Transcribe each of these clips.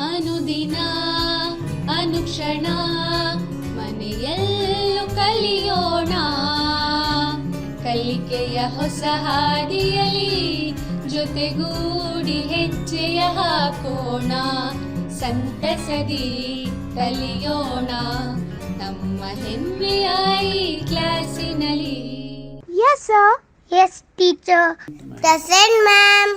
ಅನುದಿನ ಅನುಕ್ಷಣ ಮನೆಯಲ್ಲೂ ಕಲಿಯೋಣ, ಕಲಿಕೆಯ ಹೊಸ ಹಾದಿಯಲಿ ಜೊತೆಗೂಡಿ ಹೆಜ್ಜೆಯ ಹಾಕೋಣ, ಸಂತಸದಿ ಕಲಿಯೋಣ ನಮ್ಮ ಹೆಮ್ಮೆಯ ಈ ಕ್ಲಾಸಿನಲ್ಲಿ. Yes sir. Yes teacher. Present ma'am.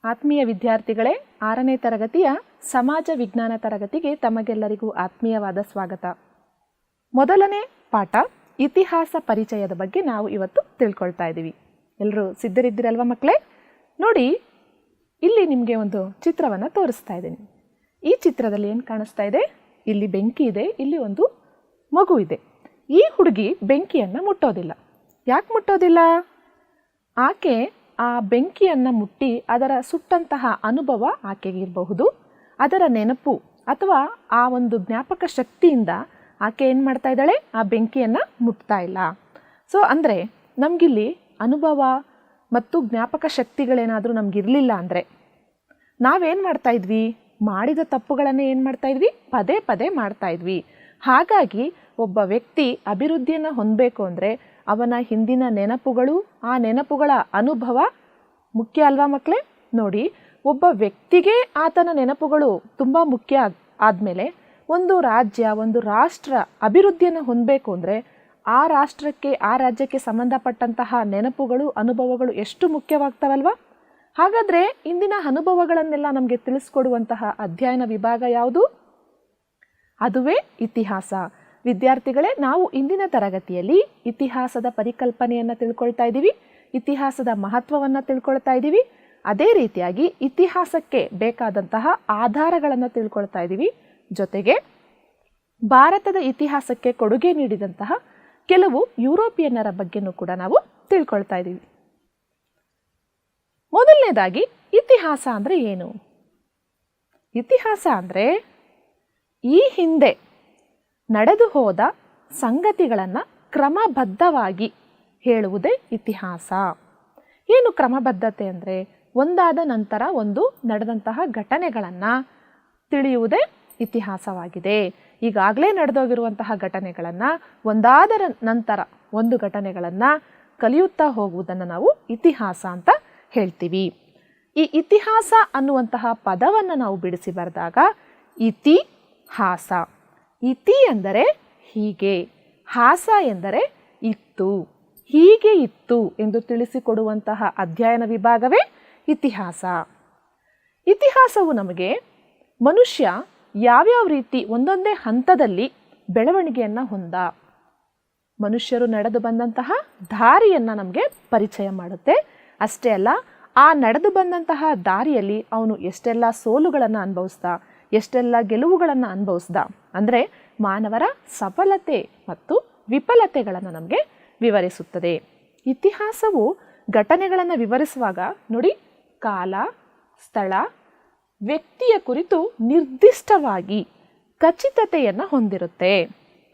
ಆತ್ಮೀಯ ವಿದ್ಯಾರ್ಥಿಗಳೇ, 6ನೇ ತರಗತಿಯ ಸಮಾಜ ವಿಜ್ಞಾನ ತರಗತಿಗೆ ತಮಗೆಲ್ಲರಿಗೂ ಆತ್ಮೀಯವಾದ ಸ್ವಾಗತ. ಮೊದಲನೇ ಪಾಠ ಇತಿಹಾಸ ಪರಿಚಯದ ಬಗ್ಗೆ ನಾವು ಇವತ್ತು ತಿಳ್ಕೊಳ್ತಾ ಇದ್ದೀವಿ. ಎಲ್ಲರೂ ಸಿದ್ಧರಿದ್ದೀರಲ್ವ ಮಕ್ಕಳೇ? ನೋಡಿ, ಇಲ್ಲಿ ನಿಮಗೆ ಒಂದು ಚಿತ್ರವನ್ನು ತೋರಿಸ್ತಾ ಇದ್ದೀನಿ. ಈ ಚಿತ್ರದಲ್ಲಿ ಏನು ಕಾಣಿಸ್ತಾ ಇದೆ? ಇಲ್ಲಿ ಬೆಂಕಿ ಇದೆ, ಇಲ್ಲಿ ಒಂದು ಮಗು ಇದೆ. ಈ ಹುಡುಗಿ ಬೆಂಕಿಯನ್ನು ಮುಟ್ಟೋದಿಲ್ಲ. ಯಾಕೆ ಮುಟ್ಟೋದಿಲ್ಲ? ಆಕೆ ಆ ಬೆಂಕಿಯನ್ನು ಮುಟ್ಟಿ ಅದರ ಸುಟ್ಟಂತಹ ಅನುಭವ ಆಕೆಗಿರಬಹುದು, ಅದರ ನೆನಪು ಅಥವಾ ಆ ಒಂದು ಜ್ಞಾಪಕ ಶಕ್ತಿಯಿಂದ ಆಕೆ ಏನು ಮಾಡ್ತಾ ಇದ್ದಾಳೆ? ಆ ಬೆಂಕಿಯನ್ನು ಮುಟ್ತಾ ಇಲ್ಲ. ಸೊ ಅಂದರೆ ನಮಗಿಲ್ಲಿ ಅನುಭವ ಮತ್ತು ಜ್ಞಾಪಕ ಶಕ್ತಿಗಳೇನಾದರೂ ನಮಗಿರಲಿಲ್ಲ ಅಂದರೆ ನಾವೇನು ಮಾಡ್ತಾ ಇದ್ವಿ? ಮಾಡಿದ ತಪ್ಪುಗಳನ್ನೇ ಏನು ಮಾಡ್ತಾ ಇದ್ವಿ? ಪದೇ ಪದೇ ಮಾಡ್ತಾ ಇದ್ವಿ. ಹಾಗಾಗಿ ಒಬ್ಬ ವ್ಯಕ್ತಿ ಅಭಿವೃದ್ಧಿಯನ್ನು ಹೊಂದಬೇಕು ಅಂದರೆ ಅವನ ಹಿಂದಿನ ನೆನಪುಗಳು, ಆ ನೆನಪುಗಳ ಅನುಭವ ಮುಖ್ಯ ಅಲ್ವಾ ಮಕ್ಕಳೇ? ನೋಡಿ, ಒಬ್ಬ ವ್ಯಕ್ತಿಗೆ ಆತನ ನೆನಪುಗಳು ತುಂಬ ಮುಖ್ಯ ಆದಮೇಲೆ ಒಂದು ರಾಜ್ಯ, ಒಂದು ರಾಷ್ಟ್ರ ಅಭಿವೃದ್ಧಿಯನ್ನು ಹೊಂದಬೇಕು ಅಂದರೆ ಆ ರಾಷ್ಟ್ರಕ್ಕೆ, ಆ ರಾಜ್ಯಕ್ಕೆ ಸಂಬಂಧಪಟ್ಟಂತಹ ನೆನಪುಗಳು, ಅನುಭವಗಳು ಎಷ್ಟು ಮುಖ್ಯವಾಗ್ತವಲ್ವ? ಹಾಗಾದರೆ ಇಂದಿನ ಅನುಭವಗಳನ್ನೆಲ್ಲ ನಮಗೆ ತಿಳಿಸ್ಕೊಡುವಂತಹ ಅಧ್ಯಯನ ವಿಭಾಗ ಯಾವುದು? ಅದುವೇ ಇತಿಹಾಸ. ವಿದ್ಯಾರ್ಥಿಗಳೇ, ನಾವು ಇಂದಿನ ತರಗತಿಯಲ್ಲಿ ಇತಿಹಾಸದ ಪರಿಕಲ್ಪನೆಯನ್ನು ತಿಳ್ಕೊಳ್ತಾ ಇದ್ದೀವಿ, ಇತಿಹಾಸದ ಮಹತ್ವವನ್ನು ತಿಳ್ಕೊಳ್ತಾ ಇದ್ದೀವಿ. ಅದೇ ರೀತಿಯಾಗಿ ಇತಿಹಾಸಕ್ಕೆ ಬೇಕಾದಂತಹ ಆಧಾರಗಳನ್ನು ತಿಳ್ಕೊಳ್ತಾ ಇದ್ದೀವಿ. ಜೊತೆಗೆ ಭಾರತದ ಇತಿಹಾಸಕ್ಕೆ ಕೊಡುಗೆ ನೀಡಿದಂತಹ ಕೆಲವು ಯುರೋಪಿಯನ್ನರ ಬಗ್ಗೆನೂ ಕೂಡ ನಾವು ತಿಳ್ಕೊಳ್ತಾ ಇದ್ದೀವಿ. ಮೊದಲನೇದಾಗಿ ಇತಿಹಾಸ ಅಂದರೆ ಏನು? ಇತಿಹಾಸ ಅಂದರೆ ಈ ಹಿಂದೆ ನಡೆದು ಹೋದ ಸಂಗತಿಗಳನ್ನು ಕ್ರಮಬದ್ಧವಾಗಿ ಹೇಳುವುದೇ ಇತಿಹಾಸ. ಏನು ಕ್ರಮಬದ್ಧತೆ ಅಂದರೆ ಒಂದಾದ ನಂತರ ಒಂದು ನಡೆದಂತಹ ಘಟನೆಗಳನ್ನು ತಿಳಿಯುವುದೇ ಇತಿಹಾಸವಾಗಿದೆ. ಈಗಾಗಲೇ ನಡೆದೋಗಿರುವಂತಹ ಘಟನೆಗಳನ್ನು ಒಂದಾದ ನಂತರ ಒಂದು ಘಟನೆಗಳನ್ನು ಕಲಿಯುತ್ತಾ ಹೋಗುವುದನ್ನು ನಾವು ಇತಿಹಾಸ ಅಂತ ಹೇಳ್ತೀವಿ. ಈ ಇತಿಹಾಸ ಅನ್ನುವಂತಹ ಪದವನ್ನು ನಾವು ಬಿಡಿಸಿ ಬರೆದಾಗ ಇತಿಹಾಸ, ಇತಿ ಎಂದರೆ ಹೀಗೆ, ಹಾಸ ಎಂದರೆ ಇತ್ತು, ಹೀಗೆ ಇತ್ತು ಎಂದು ತಿಳಿಸಿಕೊಡುವಂತಹ ಅಧ್ಯಯನ ವಿಭಾಗವೇ ಇತಿಹಾಸ. ಇತಿಹಾಸವು ನಮಗೆ ಮನುಷ್ಯ ಯಾವ್ಯಾವ ರೀತಿ ಒಂದೊಂದೇ ಹಂತದಲ್ಲಿ ಬೆಳವಣಿಗೆಯನ್ನು ಹೊಂದ, ಮನುಷ್ಯರು ನಡೆದು ಬಂದಂತಹ ದಾರಿಯನ್ನು ನಮಗೆ ಪರಿಚಯ ಮಾಡುತ್ತೆ. ಅಷ್ಟೇ ಅಲ್ಲ, ಆ ನಡೆದು ಬಂದಂತಹ ದಾರಿಯಲ್ಲಿ ಅವನು ಎಷ್ಟೆಲ್ಲ ಸೋಲುಗಳನ್ನು ಅನುಭವಿಸ್ದ, ಎಷ್ಟೆಲ್ಲ ಗೆಲುವುಗಳನ್ನು ಅನುಭವಿಸ್ದ, ಅಂದರೆ ಮಾನವರ ಸಫಲತೆ ಮತ್ತು ವಿಫಲತೆಗಳನ್ನು ನಮಗೆ ವಿವರಿಸುತ್ತದೆ. ಇತಿಹಾಸವು ಘಟನೆಗಳನ್ನು ವಿವರಿಸುವಾಗ ನೋಡಿ, ಕಾಲ, ಸ್ಥಳ, ವ್ಯಕ್ತಿಯ ಕುರಿತು ನಿರ್ದಿಷ್ಟವಾಗಿ ಖಚಿತತೆಯನ್ನು ಹೊಂದಿರುತ್ತೆ.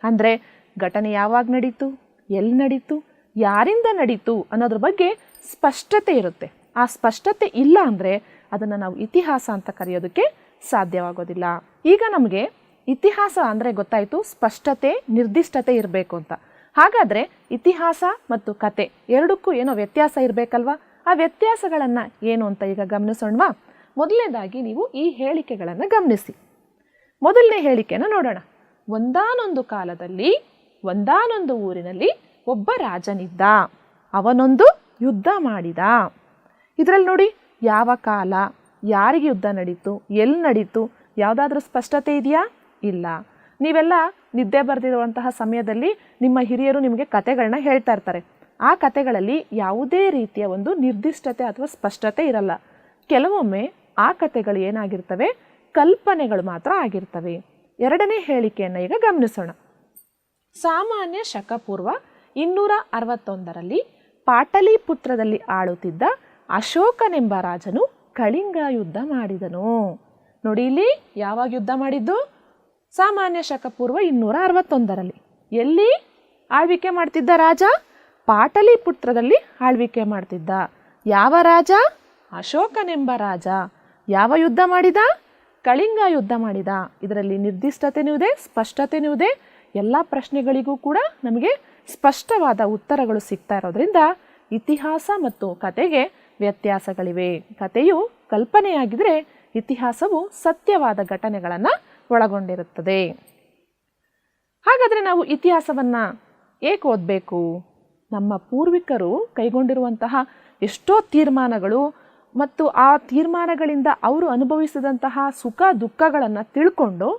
ಅಂದರೆ ಘಟನೆ ಯಾವಾಗ ನಡೀತು, ಎಲ್ಲಿ ನಡೀತು, ಯಾರಿಂದ ನಡೀತು ಅನ್ನೋದ್ರ ಬಗ್ಗೆ ಸ್ಪಷ್ಟತೆ ಇರುತ್ತೆ. ಆ ಸ್ಪಷ್ಟತೆ ಇಲ್ಲ ಅಂದರೆ ಅದನ್ನು ನಾವು ಇತಿಹಾಸ ಅಂತ ಕರೆಯೋದಕ್ಕೆ ಸಾಧ್ಯವಾಗೋದಿಲ್ಲ. ಈಗ ನಮಗೆ ಇತಿಹಾಸ ಅಂದರೆ ಗೊತ್ತಾಯಿತು, ಸ್ಪಷ್ಟತೆ, ನಿರ್ದಿಷ್ಟತೆ ಇರಬೇಕು ಅಂತ. ಹಾಗಾದರೆ ಇತಿಹಾಸ ಮತ್ತು ಕತೆ ಎರಡಕ್ಕೂ ಏನೋ ವ್ಯತ್ಯಾಸ ಇರಬೇಕಲ್ವ? ಆ ವ್ಯತ್ಯಾಸಗಳನ್ನು ಏನು ಅಂತ ಈಗ ಗಮನಿಸೋಣವಾ? ಮೊದಲನೇದಾಗಿ ನೀವು ಈ ಹೇಳಿಕೆಗಳನ್ನು ಗಮನಿಸಿ. ಮೊದಲನೇ ಹೇಳಿಕೆಯನ್ನು ನೋಡೋಣ. ಒಂದಾನೊಂದು ಕಾಲದಲ್ಲಿ ಒಂದಾನೊಂದು ಊರಿನಲ್ಲಿ ಒಬ್ಬ ರಾಜನಿದ್ದ, ಅವನೊಂದು ಯುದ್ಧ ಮಾಡಿದ. ಇದರಲ್ಲಿ ನೋಡಿ, ಯಾವ ಕಾಲ, ಯಾರಿಗೆ ಯುದ್ಧ ನಡೀತು, ಎಲ್ಲಿ ನಡೀತು, ಯಾವುದಾದ್ರೂ ಸ್ಪಷ್ಟತೆ ಇದೆಯಾ? ಇಲ್ಲ. ನೀವೆಲ್ಲ ನಿದ್ದೆ ಬರೆದಿರುವಂತಹ ಸಮಯದಲ್ಲಿ ನಿಮ್ಮ ಹಿರಿಯರು ನಿಮಗೆ ಕತೆಗಳನ್ನ ಹೇಳ್ತಾ ಇರ್ತಾರೆ. ಆ ಕತೆಗಳಲ್ಲಿ ಯಾವುದೇ ರೀತಿಯ ಒಂದು ನಿರ್ದಿಷ್ಟತೆ ಅಥವಾ ಸ್ಪಷ್ಟತೆ ಇರಲ್ಲ. ಕೆಲವೊಮ್ಮೆ ಆ ಕತೆಗಳು ಏನಾಗಿರ್ತವೆ? ಕಲ್ಪನೆಗಳು ಮಾತ್ರ ಆಗಿರ್ತವೆ. ಎರಡನೇ ಹೇಳಿಕೆಯನ್ನು ಈಗ ಗಮನಿಸೋಣ. ಸಾಮಾನ್ಯ ಶಕಪೂರ್ವ 261ರಲ್ಲಿ ಪಾಟಲಿಪುತ್ರದಲ್ಲಿ ಆಳುತ್ತಿದ್ದ ಅಶೋಕನೆಂಬ ರಾಜನು ಕಳಿಂಗ ಯುದ್ಧ ಮಾಡಿದನು. ನೋಡಿ ಇಲ್ಲಿ ಯಾವಾಗ ಯುದ್ಧ ಮಾಡಿದ್ದು? ಸಾಮಾನ್ಯ ಶಕ ಪೂರ್ವ 261ರಲ್ಲಿ. ಎಲ್ಲಿ ಆಳ್ವಿಕೆ ಮಾಡ್ತಿದ್ದ ರಾಜ? ಪಾಟಲಿಪುತ್ರದಲ್ಲಿ ಆಳ್ವಿಕೆ ಮಾಡ್ತಿದ್ದ. ಯಾವ ರಾಜ? ಅಶೋಕನೆಂಬ ರಾಜ. ಯಾವ ಯುದ್ಧ ಮಾಡಿದ? ಕಳಿಂಗ ಯುದ್ಧ ಮಾಡಿದ. ಇದರಲ್ಲಿ ನಿರ್ದಿಷ್ಟತೆಯೂ ಇದೆ, ಸ್ಪಷ್ಟತೆಯೂ ಇದೆ. ಎಲ್ಲ ಪ್ರಶ್ನೆಗಳಿಗೂ ಕೂಡ ನಮಗೆ ಸ್ಪಷ್ಟವಾದ ಉತ್ತರಗಳು ಸಿಗ್ತಾ ಇರೋದ್ರಿಂದ ಇತಿಹಾಸ ಮತ್ತು ಕತೆಗೆ ವ್ಯತ್ಯಾಸಗಳಿವೆ. ಕತೆಯು ಕಲ್ಪನೆಯಾಗಿದ್ದರೆ ಇತಿಹಾಸವು ಸತ್ಯವಾದ ಘಟನೆಗಳನ್ನು ಒಳಗೊಂಡಿರುತ್ತದೆ. ಹಾಗಾದರೆ ನಾವು ಇತಿಹಾಸವನ್ನು ಏಕೆ ಓದಬೇಕು? ನಮ್ಮ ಪೂರ್ವಿಕರು ಕೈಗೊಂಡಿರುವಂತಹ ಎಷ್ಟೋ ತೀರ್ಮಾನಗಳು ಮತ್ತು ಆ ತೀರ್ಮಾನಗಳಿಂದ ಅವರು ಅನುಭವಿಸಿದಂತಹ ಸುಖ ದುಃಖಗಳನ್ನು ತಿಳ್ಕೊಂಡು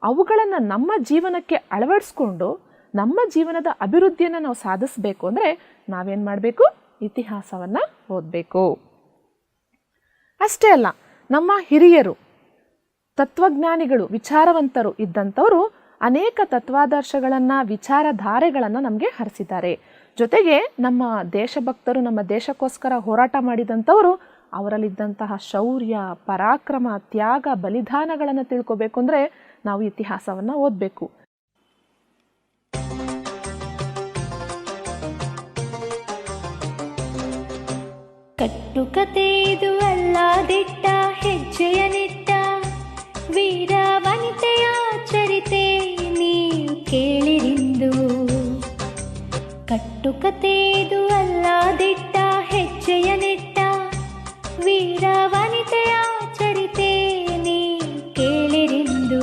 ಅವುಗಳನ್ನು ನಮ್ಮ ಜೀವನಕ್ಕೆ ಅಳವಡಿಸ್ಕೊಂಡು ನಮ್ಮ ಜೀವನದ ಅಭಿವೃದ್ಧಿಯನ್ನು ನಾವು ಸಾಧಿಸಬೇಕು ಅಂದರೆ ನಾವೇನು ಮಾಡಬೇಕು? ಇತಿಹಾಸವನ್ನು ಓದಬೇಕು. ಅಷ್ಟೇ ಅಲ್ಲ, ನಮ್ಮ ಹಿರಿಯರು, ತತ್ವಜ್ಞಾನಿಗಳು, ವಿಚಾರವಂತರು ಇದ್ದಂಥವರು ಅನೇಕ ತತ್ವಾದರ್ಶಗಳನ್ನು, ವಿಚಾರಧಾರೆಗಳನ್ನು ನಮಗೆ ಹರಿಸಿದ್ದಾರೆ. ಜೊತೆಗೆ ನಮ್ಮ ದೇಶಭಕ್ತರು, ನಮ್ಮ ದೇಶಕ್ಕೋಸ್ಕರ ಹೋರಾಟ ಮಾಡಿದಂಥವರು, ಅವರಲ್ಲಿದ್ದಂತಹ ಶೌರ್ಯ, ಪರಾಕ್ರಮ, ತ್ಯಾಗ, ಬಲಿದಾನಗಳನ್ನು ತಿಳ್ಕೋಬೇಕು ಅಂದರೆ ನಾವು ಇತಿಹಾಸವನ್ನು ಓದಬೇಕು. ಕಟ್ಟುಕತೆ ಇದು ಅಲ್ಲ ದಿಟ್ಟ, ಹೆಜ್ಜೆಯ ನಿಟ್ಟ ವೀರ ವನಿತೆಯ ಚರಿತೆ ನೀವು ಕೇಳಿರಿಂದು. ಕಟ್ಟುಕತೆ ಇದು ಅಲ್ಲ ದಿಟ್ಟ, ಹೆಜ್ಜೆಯ ನಿಟ್ಟ ವೀರ ವನಿತೆಯ ಚರಿತೆ ನೀವು ಕೇಳಿರಿಂದು.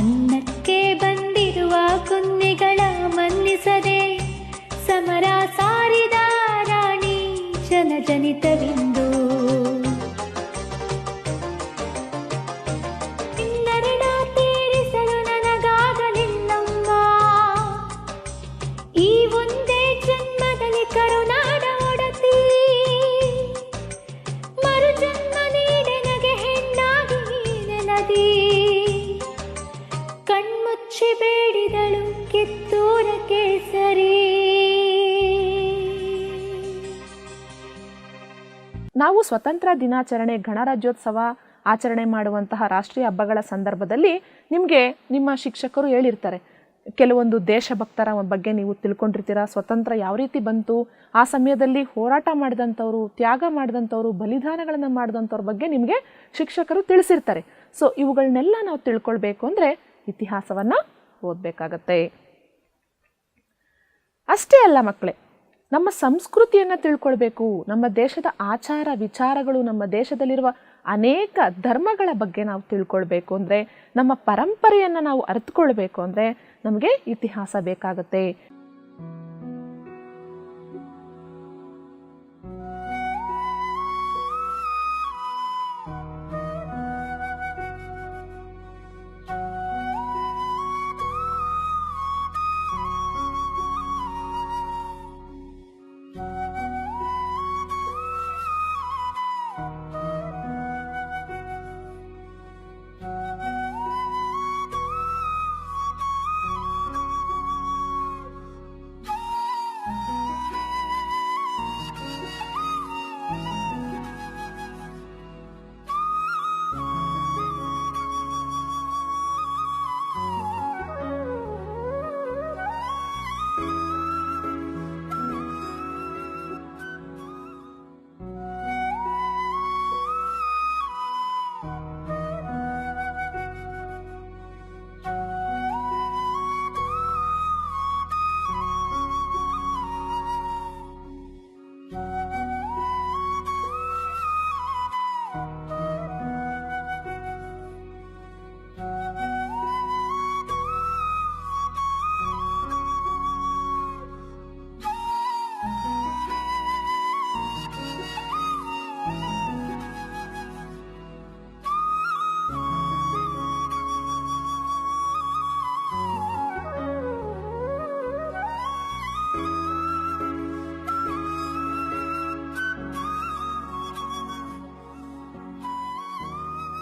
ಅನ್ನಕ್ಕೆ ಬಂದಿರುವ ಕುನ್ನಿಗಳ ಮನ್ನಿಸದೆ ಸಮರ ಸಾರಿದ ರಾಣಿ ಜನಜನಿತವಿಂದು. ಇನ್ನರಣ ತೀರಿಸಲು ನನಗಾಗಲಿಲ್ಲಮ್ಮ, ಈ ಒಂದೇ ಜನ್ಮದಲ್ಲಿ ಕರುನಾಡ ಒಡತಿ. ಮರು ಜನ್ಮ ನೀಡೆನಗೆ ಹೆಣ್ಣಾಗಿ ನೆನದಿ. ಕಣ್ಮುಚ್ಚಿ ಬೇಡಿದಳು ಕಿತ್ತೂರ ಕೇಸರಿ. ನಾವು ಸ್ವತಂತ್ರ ದಿನಾಚರಣೆ, ಗಣರಾಜ್ಯೋತ್ಸವ ಆಚರಣೆ ಮಾಡುವಂತಹ ರಾಷ್ಟ್ರೀಯ ಹಬ್ಬಗಳ ಸಂದರ್ಭದಲ್ಲಿ ನಿಮಗೆ ನಿಮ್ಮ ಶಿಕ್ಷಕರು ಹೇಳಿರ್ತಾರೆ, ಕೆಲವೊಂದು ದೇಶಭಕ್ತರ ಬಗ್ಗೆ ನೀವು ತಿಳ್ಕೊಂಡಿರ್ತೀರ. ಸ್ವತಂತ್ರ ಯಾವ ರೀತಿ ಬಂತು, ಆ ಸಮಯದಲ್ಲಿ ಹೋರಾಟ ಮಾಡಿದಂಥವ್ರು, ತ್ಯಾಗ ಮಾಡಿದಂಥವ್ರು, ಬಲಿದಾನಗಳನ್ನು ಮಾಡಿದಂಥವ್ರ ಬಗ್ಗೆ ನಿಮಗೆ ಶಿಕ್ಷಕರು ತಿಳಿಸಿರ್ತಾರೆ. ಸೊ ಇವುಗಳನ್ನೆಲ್ಲ ನಾವು ತಿಳ್ಕೊಳ್ಬೇಕು ಅಂದರೆ ಇತಿಹಾಸವನ್ನು ಓದಬೇಕಾಗತ್ತೆ. ಅಷ್ಟೇ ಅಲ್ಲ ಮಕ್ಕಳೇ, ನಮ್ಮ ಸಂಸ್ಕೃತಿಯನ್ನು ತಿಳ್ಕೊಳ್ಬೇಕು. ನಮ್ಮ ದೇಶದ ಆಚಾರ ವಿಚಾರಗಳು, ನಮ್ಮ ದೇಶದಲ್ಲಿರುವ ಅನೇಕ ಧರ್ಮಗಳ ಬಗ್ಗೆ ನಾವು ತಿಳ್ಕೊಳ್ಬೇಕು ಅಂದರೆ, ನಮ್ಮ ಪರಂಪರೆಯನ್ನು ನಾವು ಅರಿತುಕೊಳ್ಬೇಕು ಅಂದರೆ ನಮಗೆ ಇತಿಹಾಸ ಬೇಕಾಗುತ್ತೆ.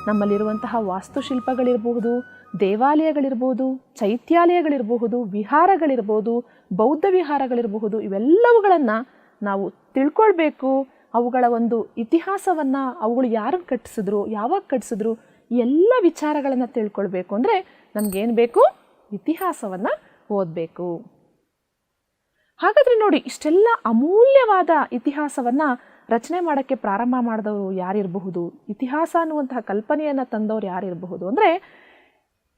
ನಮ್ಮಲ್ಲಿರುವಂತಹ ವಾಸ್ತುಶಿಲ್ಪಗಳಿರಬಹುದು, ದೇವಾಲಯಗಳಿರ್ಬೋದು, ಚೈತ್ಯಾಲಯಗಳಿರಬಹುದು, ವಿಹಾರಗಳಿರ್ಬೋದು, ಬೌದ್ಧ ವಿಹಾರಗಳಿರಬಹುದು, ಇವೆಲ್ಲವುಗಳನ್ನು ನಾವು ತಿಳ್ಕೊಳ್ಬೇಕು. ಅವುಗಳ ಒಂದು ಇತಿಹಾಸವನ್ನು, ಅವುಗಳು ಯಾರನ್ನು ಕಟ್ಟಿಸಿದ್ರು, ಯಾವಾಗ ಕಟ್ಟಿಸಿದ್ರು, ಎಲ್ಲ ವಿಚಾರಗಳನ್ನು ತಿಳ್ಕೊಳ್ಬೇಕು ಅಂದರೆ ನಮಗೇನು ಬೇಕು? ಇತಿಹಾಸವನ್ನು ಓದಬೇಕು. ಹಾಗಾದರೆ ನೋಡಿ, ಇಷ್ಟೆಲ್ಲ ಅಮೂಲ್ಯವಾದ ಇತಿಹಾಸವನ್ನು ರಚನೆ ಮಾಡೋಕ್ಕೆ ಪ್ರಾರಂಭ ಮಾಡಿದವರು ಯಾರಿರಬಹುದು? ಇತಿಹಾಸ ಅನ್ನುವಂತಹ ಕಲ್ಪನೆಯನ್ನು ತಂದವರು ಯಾರಿರಬಹುದು ಅಂದರೆ,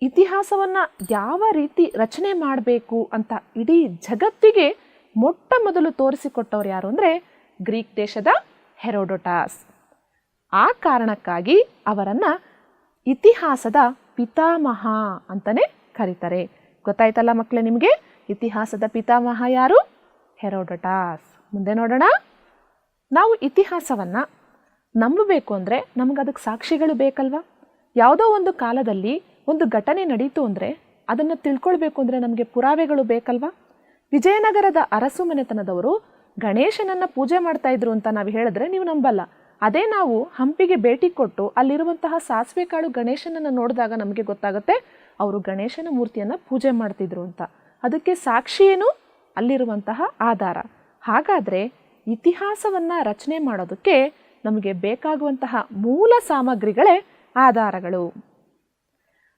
ಇತಿಹಾಸವನ್ನು ಯಾವ ರೀತಿ ರಚನೆ ಮಾಡಬೇಕು ಅಂತ ಇಡೀ ಜಗತ್ತಿಗೆ ಮೊಟ್ಟ ಮೊದಲು ತೋರಿಸಿಕೊಟ್ಟವ್ರು ಯಾರು ಅಂದರೆ ಗ್ರೀಕ್ ದೇಶದ ಹೆರೋಡೋಟಸ್. ಆ ಕಾರಣಕ್ಕಾಗಿ ಅವರನ್ನು ಇತಿಹಾಸದ ಪಿತಾಮಹ ಅಂತಲೇ ಕರೀತಾರೆ. ಗೊತ್ತಾಯ್ತಲ್ಲ ಮಕ್ಕಳೇ ನಿಮಗೆ? ಇತಿಹಾಸದ ಪಿತಾಮಹ ಯಾರು? ಹೆರೋಡೋಟಸ್. ಮುಂದೆ ನೋಡೋಣ. ನಾವು ಇತಿಹಾಸವನ್ನು ನಂಬಬೇಕು ಅಂದರೆ ನಮಗೆ ಅದಕ್ಕೆ ಸಾಕ್ಷಿಗಳು ಬೇಕಲ್ವಾ? ಯಾವುದೋ ಒಂದು ಕಾಲದಲ್ಲಿ ಒಂದು ಘಟನೆ ನಡೀತು ಅಂದರೆ ಅದನ್ನು ತಿಳ್ಕೊಳ್ಬೇಕು ಅಂದರೆ ನಮಗೆ ಪುರಾವೆಗಳು ಬೇಕಲ್ವಾ? ವಿಜಯನಗರದ ಅರಸು ಮನೆತನದವರು ಗಣೇಶನನ್ನು ಪೂಜೆ ಮಾಡ್ತಾ ಇದ್ರು ಅಂತ ನಾವು ಹೇಳಿದ್ರೆ ನೀವು ನಂಬಲ್ಲ. ಅದೇ ನಾವು ಹಂಪಿಗೆ ಭೇಟಿ ಕೊಟ್ಟು ಅಲ್ಲಿರುವಂತಹ ಸಾಸಿವೆ ಕಾಳು ಗಣೇಶನನ್ನು ನೋಡಿದಾಗ ನಮಗೆ ಗೊತ್ತಾಗುತ್ತೆ ಅವರು ಗಣೇಶನ ಮೂರ್ತಿಯನ್ನು ಪೂಜೆ ಮಾಡ್ತಿದ್ರು ಅಂತ. ಅದಕ್ಕೆ ಸಾಕ್ಷಿ ಏನು? ಅಲ್ಲಿರುವಂತಹ ಆಧಾರ. ಹಾಗಾದರೆ ಇತಿಹಾಸವನ್ನು ರಚನೆ ಮಾಡೋದಕ್ಕೆ ನಮಗೆ ಬೇಕಾಗುವಂತಹ ಮೂಲ ಸಾಮಗ್ರಿಗಳೇ ಆಧಾರಗಳು.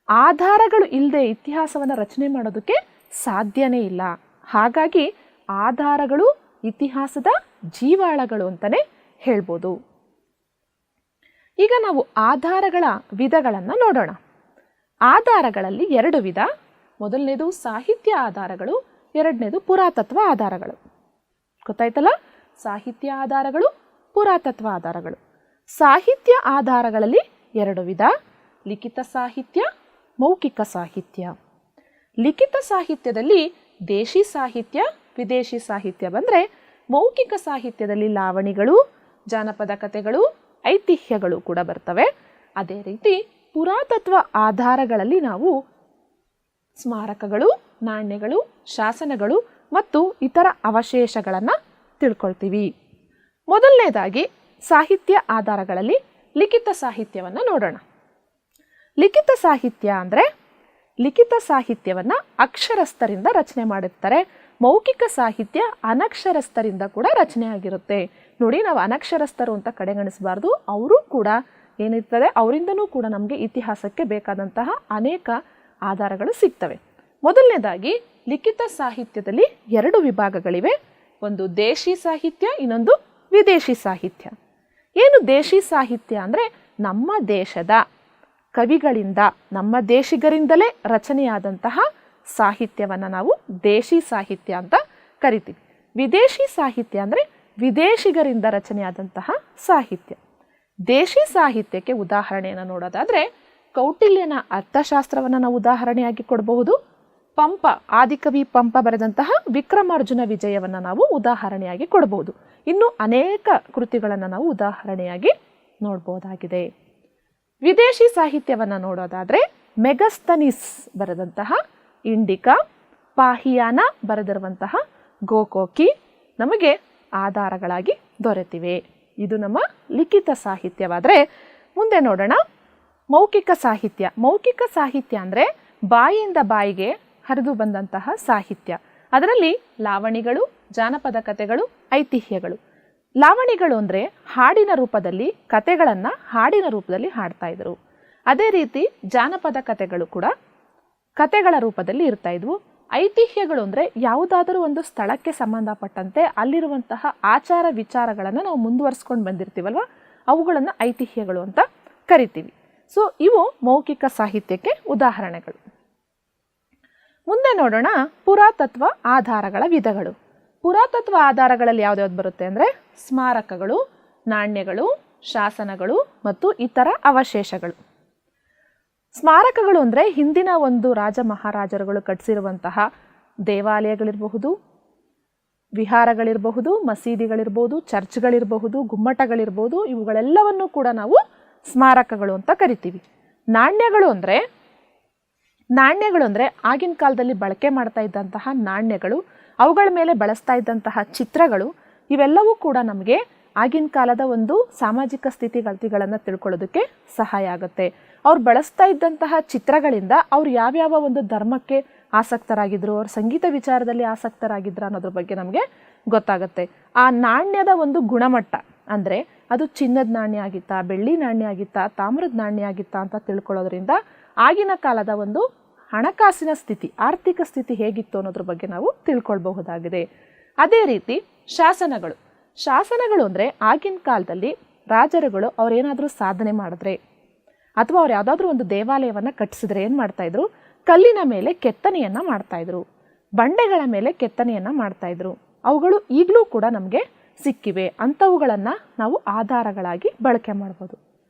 ಆಧಾರಗಳು ಇಲ್ಲದೆ ಇತಿಹಾಸವನ್ನು ರಚನೆ ಮಾಡೋದಕ್ಕೆ ಸಾಧ್ಯನೇ ಇಲ್ಲ. ಹಾಗಾಗಿ ಆಧಾರಗಳು ಇತಿಹಾಸದ ಜೀವಾಳಗಳು ಅಂತಲೇ ಹೇಳ್ಬೋದು. ಈಗ ನಾವು ಆಧಾರಗಳ ವಿಧಗಳನ್ನು ನೋಡೋಣ. ಆಧಾರಗಳಲ್ಲಿ 2 ವಿಧ. ಮೊದಲನೇದು ಸಾಹಿತ್ಯ ಆಧಾರಗಳು, ಎರಡನೇದು ಪುರಾತತ್ವ ಆಧಾರಗಳು. ಗೊತ್ತಾಯ್ತಲ್ಲ? ಸಾಹಿತ್ಯ ಆಧಾರಗಳು, ಪುರಾತತ್ವ ಆಧಾರಗಳು. ಸಾಹಿತ್ಯ ಆಧಾರಗಳಲ್ಲಿ 2 ವಿಧ: ಲಿಖಿತ ಸಾಹಿತ್ಯ, ಮೌಖಿಕ ಸಾಹಿತ್ಯ. ಲಿಖಿತ ಸಾಹಿತ್ಯದಲ್ಲಿ ದೇಶಿ ಸಾಹಿತ್ಯ, ವಿದೇಶಿ ಸಾಹಿತ್ಯ ಬಂದರೆ, ಮೌಖಿಕ ಸಾಹಿತ್ಯದಲ್ಲಿ ಲಾವಣಿಗಳು, ಜಾನಪದ ಕಥೆಗಳು, ಐತಿಹ್ಯಗಳು ಕೂಡ ಬರ್ತವೆ. ಅದೇ ರೀತಿ ಪುರಾತತ್ವ ಆಧಾರಗಳಲ್ಲಿ ನಾವು ಸ್ಮಾರಕಗಳು, ನಾಣ್ಯಗಳು, ಶಾಸನಗಳು ಮತ್ತು ಇತರ ಅವಶೇಷಗಳನ್ನು ತಿಳ್ಕೊಳ್ತೀವಿ. ಮೊದಲನೇದಾಗಿ ಸಾಹಿತ್ಯ ಆಧಾರಗಳಲ್ಲಿ ಲಿಖಿತ ಸಾಹಿತ್ಯವನ್ನು ನೋಡೋಣ. ಲಿಖಿತ ಸಾಹಿತ್ಯ ಅಂದರೆ ಲಿಖಿತ ಸಾಹಿತ್ಯವನ್ನು ಅಕ್ಷರಸ್ಥರಿಂದ ರಚನೆ ಮಾಡಿರ್ತಾರೆ. ಮೌಖಿಕ ಸಾಹಿತ್ಯ ಅನಕ್ಷರಸ್ಥರಿಂದ ಕೂಡ ರಚನೆ ಆಗಿರುತ್ತೆ. ನೋಡಿ, ನಾವು ಅನಕ್ಷರಸ್ಥರು ಅಂತ ಕಡೆಗಣಿಸಬಾರ್ದು. ಅವರು ಕೂಡ ಏನಿರ್ತದೆ, ಅವರಿಂದನೂ ಕೂಡ ನಮಗೆ ಇತಿಹಾಸಕ್ಕೆ ಬೇಕಾದಂತಹ ಅನೇಕ ಆಧಾರಗಳು ಸಿಗ್ತವೆ. ಮೊದಲನೇದಾಗಿ ಲಿಖಿತ ಸಾಹಿತ್ಯದಲ್ಲಿ 2 ವಿಭಾಗಗಳಿವೆ. ಒಂದು ದೇಶಿ ಸಾಹಿತ್ಯ, ಇನ್ನೊಂದು ವಿದೇಶಿ ಸಾಹಿತ್ಯ. ಏನು ದೇಶಿ ಸಾಹಿತ್ಯ ಅಂದರೆ ನಮ್ಮ ದೇಶದ ಕವಿಗಳಿಂದ, ನಮ್ಮ ದೇಶಿಗರಿಂದಲೇ ರಚನೆಯಾದಂತಹ ಸಾಹಿತ್ಯವನ್ನು ನಾವು ದೇಶಿ ಸಾಹಿತ್ಯ ಅಂತ ಕರಿತೀವಿ. ವಿದೇಶಿ ಸಾಹಿತ್ಯ ಅಂದರೆ ವಿದೇಶಿಗರಿಂದ ರಚನೆಯಾದಂತಹ ಸಾಹಿತ್ಯ. ದೇಶಿ ಸಾಹಿತ್ಯಕ್ಕೆ ಉದಾಹರಣೆಯನ್ನು ನೋಡೋದಾದರೆ ಕೌಟಿಲ್ಯನ ಅರ್ಥಶಾಸ್ತ್ರವನ್ನು ನಾವು ಉದಾಹರಣೆಯಾಗಿ ಕೊಡಬಹುದು. ಪಂಪ, ಆದಿಕವಿ ಪಂಪ ಬರೆದಂತಹ ವಿಕ್ರಮಾರ್ಜುನ ವಿಜಯವನ್ನು ನಾವು ಉದಾಹರಣೆಯಾಗಿ ಕೊಡಬಹುದು. ಇನ್ನು ಅನೇಕ ಕೃತಿಗಳನ್ನು ನಾವು ಉದಾಹರಣೆಯಾಗಿ ನೋಡ್ಬೋದಾಗಿದೆ. ವಿದೇಶಿ ಸಾಹಿತ್ಯವನ್ನು ನೋಡೋದಾದರೆ ಮೆಗಸ್ತನಿಸ್ ಬರೆದಂತಹ ಇಂಡಿಕಾ, ಪಾಹಿಯಾನ ಬರೆದಿರುವಂತಹ ಗೋಕೋಕಿ ನಮಗೆ ಆಧಾರಗಳಾಗಿ ದೊರೆತಿವೆ. ಇದು ನಮ್ಮ ಲಿಖಿತ ಸಾಹಿತ್ಯವಾದರೆ, ಮುಂದೆ ನೋಡೋಣ ಮೌಖಿಕ ಸಾಹಿತ್ಯ. ಮೌಖಿಕ ಸಾಹಿತ್ಯ ಅಂದರೆ ಬಾಯಿಯಿಂದ ಬಾಯಿಗೆ ಹರಿದು ಬಂದಂತಹ ಸಾಹಿತ್ಯ. ಅದರಲ್ಲಿ ಲಾವಣಿಗಳು, ಜಾನಪದ ಕಥೆಗಳು, ಐತಿಹ್ಯಗಳು. ಲಾವಣಿಗಳು ಅಂದರೆ ಹಾಡಿನ ರೂಪದಲ್ಲಿ ಕಥೆಗಳನ್ನು ಹಾಡಿನ ರೂಪದಲ್ಲಿ ಹಾಡ್ತಾ ಇದ್ರು. ಅದೇ ರೀತಿ ಜಾನಪದ ಕಥೆಗಳು ಕೂಡ ಕಥೆಗಳ ರೂಪದಲ್ಲಿ ಇರ್ತಾ ಇದ್ವು. ಐತಿಹ್ಯಗಳು ಅಂದರೆ ಯಾವುದಾದರೂ ಒಂದು ಸ್ಥಳಕ್ಕೆ ಸಂಬಂಧಪಟ್ಟಂತೆ ಅಲ್ಲಿರುವಂತಹ ಆಚಾರ ವಿಚಾರಗಳನ್ನು ನಾವು ಮುಂದುವರಿಸ್ಕೊಂಡು ಬಂದಿರ್ತೀವಲ್ವ, ಅವುಗಳನ್ನು ಐತಿಹ್ಯಗಳು ಅಂತ ಕರಿತೀವಿ. ಸೊ ಇವು ಮೌಖಿಕ ಸಾಹಿತ್ಯಕ್ಕೆ ಉದಾಹರಣೆಗಳು. ಮುಂದೆ ನೋಡೋಣ ಪುರಾತತ್ವ ಆಧಾರಗಳ ವಿಧಗಳು. ಪುರಾತತ್ವ ಆಧಾರಗಳಲ್ಲಿ ಯಾವ್ದ್ಯಾವ್ದು ಬರುತ್ತೆ ಅಂದರೆ ಸ್ಮಾರಕಗಳು, ನಾಣ್ಯಗಳು, ಶಾಸನಗಳು ಮತ್ತು ಇತರ ಅವಶೇಷಗಳು. ಸ್ಮಾರಕಗಳು ಅಂದರೆ ಹಿಂದಿನ ಒಂದು ರಾಜ ಮಹಾರಾಜರುಗಳು ಕಟ್ಟಿಸಿರುವಂತಹ ದೇವಾಲಯಗಳಿರಬಹುದು, ವಿಹಾರಗಳಿರಬಹುದು, ಮಸೀದಿಗಳಿರ್ಬೋದು, ಚರ್ಚ್ಗಳಿರಬಹುದು, ಗುಮ್ಮಟಗಳಿರ್ಬೋದು, ಇವುಗಳೆಲ್ಲವನ್ನೂ ಕೂಡ ನಾವು ಸ್ಮಾರಕಗಳು ಅಂತ ಕರಿತೀವಿ. ನಾಣ್ಯಗಳು ಅಂದರೆ ಆಗಿನ ಕಾಲದಲ್ಲಿ ಬಳಕೆ ಮಾಡ್ತಾ ಇದ್ದಂತಹ ನಾಣ್ಯಗಳು, ಅವುಗಳ ಮೇಲೆ ಬಳಸ್ತಾ ಇದ್ದಂತಹ ಚಿತ್ರಗಳು, ಇವೆಲ್ಲವೂ ಕೂಡ ನಮಗೆ ಆಗಿನ ಕಾಲದ ಒಂದು ಸಾಮಾಜಿಕ ಸ್ಥಿತಿಗತಿಗಳನ್ನು ತಿಳ್ಕೊಳ್ಳೋದಕ್ಕೆ ಸಹಾಯ ಆಗುತ್ತೆ. ಅವ್ರು ಬಳಸ್ತಾ ಇದ್ದಂತಹ ಚಿತ್ರಗಳಿಂದ ಅವ್ರು ಯಾವ್ಯಾವ ಒಂದು ಧರ್ಮಕ್ಕೆ ಆಸಕ್ತರಾಗಿದ್ರು, ಅವ್ರ ಸಂಗೀತ ವಿಚಾರದಲ್ಲಿ ಆಸಕ್ತರಾಗಿದ್ರು ಅನ್ನೋದ್ರ ಬಗ್ಗೆ ನಮಗೆ ಗೊತ್ತಾಗುತ್ತೆ. ಆ ನಾಣ್ಯದ ಒಂದು ಗುಣಮಟ್ಟ, ಅಂದರೆ ಅದು ಚಿನ್ನದ ನಾಣ್ಯ ಆಗಿತ್ತಾ, ಬೆಳ್ಳಿ ನಾಣ್ಯ ಆಗಿತ್ತಾ, ತಾಮ್ರದ ನಾಣ್ಯ ಆಗಿತ್ತಾ ಅಂತ ತಿಳ್ಕೊಳ್ಳೋದ್ರಿಂದ ಆಗಿನ ಕಾಲದ ಒಂದು ಹಣಕಾಸಿನ ಸ್ಥಿತಿ, ಆರ್ಥಿಕ ಸ್ಥಿತಿ ಹೇಗಿತ್ತು ಅನ್ನೋದ್ರ ಬಗ್ಗೆ ನಾವು ತಿಳ್ಕೊಳ್ಬಹುದಾಗಿದೆ. ಅದೇ ರೀತಿ ಶಾಸನಗಳು ಅಂದರೆ ಆಗಿನ ಕಾಲದಲ್ಲಿ ರಾಜರುಗಳು ಅವರೇನಾದರೂ ಸಾಧನೆ ಮಾಡಿದ್ರೆ ಅಥವಾ ಅವ್ರು ಯಾವುದಾದ್ರೂ ಒಂದು ದೇವಾಲಯವನ್ನು ಕಟ್ಟಿಸಿದ್ರೆ ಏನು ಮಾಡ್ತಾಯಿದ್ರು, ಕಲ್ಲಿನ ಮೇಲೆ ಕೆತ್ತನೆಯನ್ನು ಮಾಡ್ತಾಯಿದ್ರು, ಬಂಡೆಗಳ ಮೇಲೆ ಕೆತ್ತನೆಯನ್ನು ಮಾಡ್ತಾಯಿದ್ರು. ಅವುಗಳು ಈಗಲೂ ಕೂಡ ನಮಗೆ ಸಿಕ್ಕಿವೆ. ಅಂಥವುಗಳನ್ನು ನಾವು ಆಧಾರಗಳಾಗಿ ಬಳಕೆ ಮಾಡ್ಬೋದು.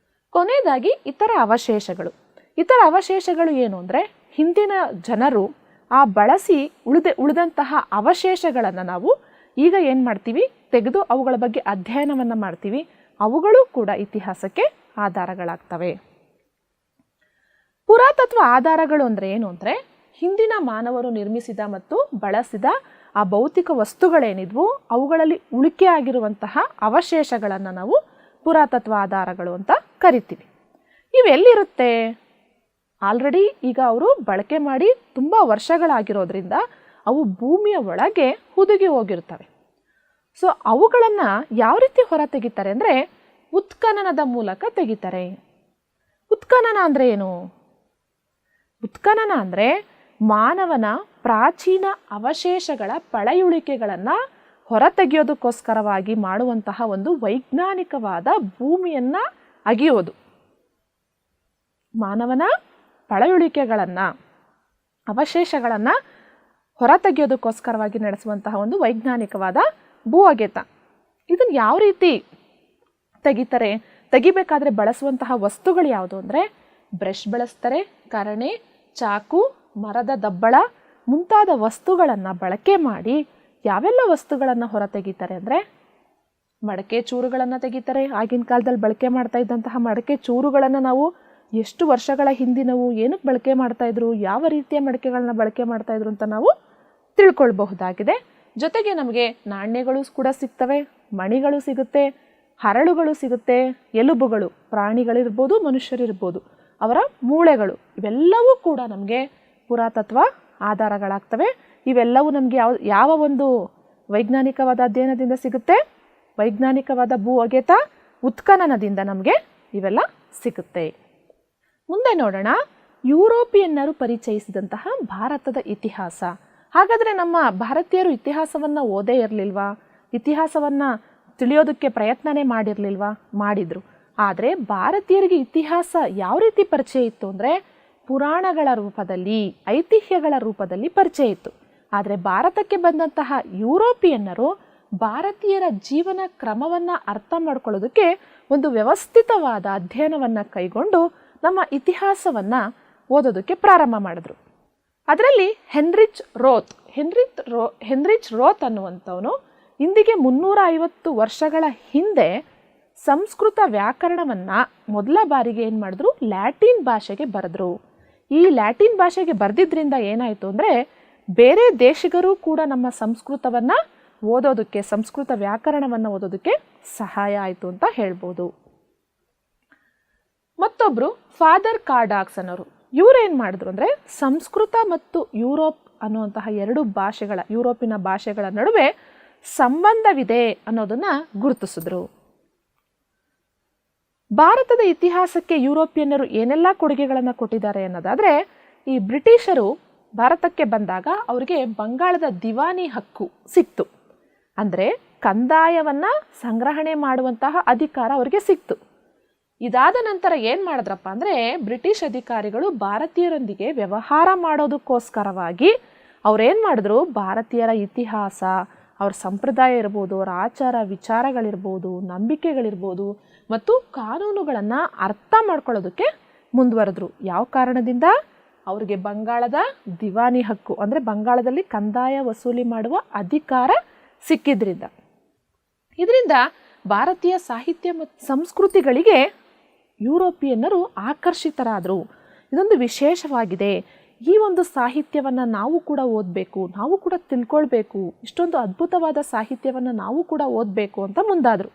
ಕೊನೆಯದಾಗಿ ಇತರ ಅವಶೇಷಗಳು ಏನು ಅಂದರೆ, ಹಿಂದಿನ ಜನರು ಆ ಬಳಸಿ ಉಳಿದಂತಹ ಅವಶೇಷಗಳನ್ನು ನಾವು ಈಗ ಏನು ಮಾಡ್ತೀವಿ, ತೆಗೆದು ಅವುಗಳ ಬಗ್ಗೆ ಅಧ್ಯಯನವನ್ನು ಮಾಡ್ತೀವಿ. ಅವುಗಳು ಕೂಡ ಇತಿಹಾಸಕ್ಕೆ ಆಧಾರಗಳಾಗ್ತವೆ. ಪುರಾತತ್ವ ಆಧಾರಗಳು ಅಂದರೆ ಏನು ಅಂದರೆ, ಹಿಂದಿನ ಮಾನವರು ನಿರ್ಮಿಸಿದ ಮತ್ತು ಬಳಸಿದ ಆ ಭೌತಿಕ ವಸ್ತುಗಳೇನಿದ್ವು ಅವುಗಳಲ್ಲಿ ಉಳಿಕೆ ಆಗಿರುವಂತಹ ಅವಶೇಷಗಳನ್ನು ನಾವು ಪುರಾತತ್ವ ಆಧಾರಗಳು ಅಂತ ಕರಿತೀವಿ. ಇವೆಲ್ಲಿರುತ್ತೆ? ಆಲ್ರೆಡಿ ಈಗ ಅವರು ಬಳಕೆ ಮಾಡಿ ತುಂಬ ವರ್ಷಗಳಾಗಿರೋದ್ರಿಂದ ಅವು ಭೂಮಿಯ ಒಳಗೆ ಹುದುಗಿ ಹೋಗಿರ್ತವೆ. ಸೊ ಅವುಗಳನ್ನು ಯಾವ ರೀತಿ ಹೊರ ತೆಗಿತಾರೆ ಅಂದರೆ, ಉತ್ಖನನದ ಮೂಲಕ ತೆಗಿತಾರೆ. ಉತ್ಖನನ ಅಂದರೆ ಏನು? ಉತ್ಖನನ ಅಂದರೆ ಮಾನವನ ಪ್ರಾಚೀನ ಅವಶೇಷಗಳ ಪಳೆಯುಳಿಕೆಗಳನ್ನು ಹೊರತೆಗೆಯೋದಕ್ಕೋಸ್ಕರವಾಗಿ ಮಾಡುವಂತಹ ಒಂದು ವೈಜ್ಞಾನಿಕವಾದ ಭೂಮಿಯನ್ನು ಅಗೆಯೋದು. ಮಾನವನ ಪಳೆಯುಳಿಕೆಗಳನ್ನು, ಅವಶೇಷಗಳನ್ನು ಹೊರತೆಗೆಯೋದಕ್ಕೋಸ್ಕರವಾಗಿ ನಡೆಸುವಂತಹ ಒಂದು ವೈಜ್ಞಾನಿಕವಾದ ಭೂ ಅಗೆತ. ಇದನ್ನು ಯಾವ ರೀತಿ ತೆಗಿತಾರೆ? ತೆಗಿಬೇಕಾದ್ರೆ ಬಳಸುವಂತಹ ವಸ್ತುಗಳು ಯಾವುದು ಅಂದರೆ, ಬ್ರಷ್ ಬಳಸ್ತಾರೆ, ಕರಣೆ, ಚಾಕು, ಮರದ ದಬ್ಬಳ ಮುಂತಾದ ವಸ್ತುಗಳನ್ನು ಬಳಕೆ ಮಾಡಿ ಯಾವೆಲ್ಲ ವಸ್ತುಗಳನ್ನು ಹೊರ ತೆಗಿತಾರೆ ಅಂದರೆ, ಮಡಕೆ ಚೂರುಗಳನ್ನು ತೆಗಿತಾರೆ. ಆಗಿನ ಕಾಲದಲ್ಲಿ ಬಳಕೆ ಮಾಡ್ತಾ ಇದ್ದಂತಹ ಮಡಕೆ ಚೂರುಗಳನ್ನು ನಾವು ಎಷ್ಟು ವರ್ಷಗಳ ಹಿಂದಿನವು, ಏನಕ್ಕೆ ಬಳಕೆ ಮಾಡ್ತಾಯಿದ್ರು, ಯಾವ ರೀತಿಯ ಮಡಕೆಗಳನ್ನ ಬಳಕೆ ಮಾಡ್ತಾಯಿದ್ರು ಅಂತ ನಾವು ತಿಳ್ಕೊಳ್ಬಹುದಾಗಿದೆ. ಜೊತೆಗೆ ನಮಗೆ ನಾಣ್ಯಗಳು ಕೂಡ ಸಿಗ್ತವೆ, ಮಣಿಗಳು ಸಿಗುತ್ತೆ, ಹರಳುಗಳು ಸಿಗುತ್ತೆ, ಎಲುಬುಗಳು, ಪ್ರಾಣಿಗಳಿರ್ಬೋದು, ಮನುಷ್ಯರಿರ್ಬೋದು, ಅವರ ಮೂಳೆಗಳು, ಇವೆಲ್ಲವೂ ಕೂಡ ನಮಗೆ ಪುರಾತತ್ವ ಆಧಾರಗಳಾಗ್ತವೆ. ಇವೆಲ್ಲವೂ ನಮಗೆ ಯಾವ ಒಂದು ವೈಜ್ಞಾನಿಕವಾದ ಅಧ್ಯಯನದಿಂದ ಸಿಗುತ್ತೆ? ವೈಜ್ಞಾನಿಕವಾದ ಭೂ ಅಗೆತ, ಉತ್ಖನನದಿಂದ ನಮಗೆ ಇವೆಲ್ಲ ಸಿಗುತ್ತೆ. ಮುಂದೆ ನೋಡೋಣ, ಯುರೋಪಿಯನ್ನರು ಪರಿಚಯಿಸಿದಂತಹ ಭಾರತದ ಇತಿಹಾಸ. ಹಾಗಾದರೆ ನಮ್ಮ ಭಾರತೀಯರು ಇತಿಹಾಸವನ್ನು ಓದೇ ಇರಲಿಲ್ವಾ? ಇತಿಹಾಸವನ್ನು ತಿಳಿಯೋದಕ್ಕೆ ಪ್ರಯತ್ನನೇ ಮಾಡಿರಲಿಲ್ವಾ? ಮಾಡಿದರು. ಆದರೆ ಭಾರತೀಯರಿಗೆ ಇತಿಹಾಸ ಯಾವ ರೀತಿ ಪರಿಚಯ ಇತ್ತು ಅಂದರೆ, ಪುರಾಣಗಳ ರೂಪದಲ್ಲಿ, ಐತಿಹ್ಯಗಳ ರೂಪದಲ್ಲಿ ಪರಿಚಯ ಇತ್ತು. ಆದರೆ ಭಾರತಕ್ಕೆ ಬಂದಂತಹ ಯುರೋಪಿಯನ್ನರು ಭಾರತೀಯರ ಜೀವನ ಕ್ರಮವನ್ನು ಅರ್ಥ ಮಾಡ್ಕೊಳ್ಳೋದಕ್ಕೆ ಒಂದು ವ್ಯವಸ್ಥಿತವಾದ ಅಧ್ಯಯನವನ್ನು ಕೈಗೊಂಡು ನಮ್ಮ ಇತಿಹಾಸವನ್ನು ಓದೋದಕ್ಕೆ ಪ್ರಾರಂಭ ಮಾಡಿದ್ರು. ಅದರಲ್ಲಿ ಹೆನ್ರಿಚ್ ರೋತ್ ಅನ್ನುವಂಥವನು ಇಂದಿಗೆ 350 ವರ್ಷಗಳ ಹಿಂದೆ ಸಂಸ್ಕೃತ ವ್ಯಾಕರಣವನ್ನು ಮೊದಲ ಬಾರಿಗೆ ಏನು ಮಾಡಿದ್ರು, ಲ್ಯಾಟಿನ್ ಭಾಷೆಗೆ ಬರೆದ್ರು. ಈ ಲ್ಯಾಟಿನ್ ಭಾಷೆಗೆ ಬರೆದಿದ್ದರಿಂದ ಏನಾಯಿತು ಅಂದರೆ, ಬೇರೆ ದೇಶಿಗರು ಕೂಡ ನಮ್ಮ ಸಂಸ್ಕೃತವನ್ನು ಓದೋದಕ್ಕೆ, ಸಂಸ್ಕೃತ ವ್ಯಾಕರಣವನ್ನು ಓದೋದಕ್ಕೆ ಸಹಾಯ ಆಯಿತು ಅಂತ ಹೇಳ್ಬೋದು. ಮತ್ತೊಬ್ಬರು ಫಾದರ್ ಕಾರ್ಡಾಕ್ಸ್ ಅನ್ನೋರು, ಇವರೇನು ಮಾಡಿದ್ರು ಅಂದರೆ, ಸಂಸ್ಕೃತ ಮತ್ತು ಯುರೋಪ್ ಅನ್ನುವಂತಹ ಎರಡು ಭಾಷೆಗಳ, ಯುರೋಪಿನ ಭಾಷೆಗಳ ನಡುವೆ ಸಂಬಂಧವಿದೆ ಅನ್ನೋದನ್ನು ಗುರುತಿಸಿದ್ರು. ಭಾರತದ ಇತಿಹಾಸಕ್ಕೆ ಯುರೋಪಿಯನ್ನರು ಏನೆಲ್ಲ ಕೊಡುಗೆಗಳನ್ನು ಕೊಟ್ಟಿದ್ದಾರೆ ಅನ್ನೋದಾದರೆ, ಈ ಬ್ರಿಟಿಷರು ಭಾರತಕ್ಕೆ ಬಂದಾಗ ಅವರಿಗೆ ಬಂಗಾಳದ ದಿವಾನಿ ಹಕ್ಕು ಸಿಕ್ತು. ಅಂದರೆ ಕಂದಾಯವನ್ನು ಸಂಗ್ರಹಣೆ ಮಾಡುವಂತಹ ಅಧಿಕಾರ ಅವರಿಗೆ ಸಿಕ್ತು. ಇದಾದ ನಂತರ ಏನು ಮಾಡಿದ್ರಪ್ಪ ಅಂದರೆ, ಬ್ರಿಟಿಷ್ ಅಧಿಕಾರಿಗಳು ಭಾರತೀಯರೊಂದಿಗೆ ವ್ಯವಹಾರ ಮಾಡೋದಕ್ಕೋಸ್ಕರವಾಗಿ ಅವ್ರೇನು ಮಾಡಿದ್ರು, ಭಾರತೀಯರ ಇತಿಹಾಸ, ಅವ್ರ ಸಂಪ್ರದಾಯ ಇರ್ಬೋದು, ಅವರ ಆಚಾರ ವಿಚಾರಗಳಿರ್ಬೋದು, ನಂಬಿಕೆಗಳಿರ್ಬೋದು ಮತ್ತು ಕಾನೂನುಗಳನ್ನು ಅರ್ಥ ಮಾಡ್ಕೊಳ್ಳೋದಕ್ಕೆ ಮುಂದುವರೆದ್ರು. ಯಾವ ಕಾರಣದಿಂದ? ಅವರಿಗೆ ಬಂಗಾಳದ ದಿವಾನಿ ಹಕ್ಕು ಅಂದರೆ ಬಂಗಾಳದಲ್ಲಿ ಕಂದಾಯ ವಸೂಲಿ ಮಾಡುವ ಅಧಿಕಾರ ಸಿಕ್ಕಿದ್ರಿಂದ. ಇದರಿಂದ ಭಾರತೀಯ ಸಾಹಿತ್ಯ ಮತ್ತು ಸಂಸ್ಕೃತಿಗಳಿಗೆ ಯುರೋಪಿಯನ್ನರು ಆಕರ್ಷಿತರಾದರು. ಇದೊಂದು ವಿಶೇಷವಾಗಿದೆ. ಈ ಒಂದು ಸಾಹಿತ್ಯವನ್ನು ನಾವು ಕೂಡ ಓದಬೇಕು, ನಾವು ಕೂಡ ತಿಳ್ಕೊಳ್ಬೇಕು, ಇಷ್ಟೊಂದು ಅದ್ಭುತವಾದ ಸಾಹಿತ್ಯವನ್ನು ನಾವು ಕೂಡ ಓದಬೇಕು ಅಂತ ಮುಂದಾದರು.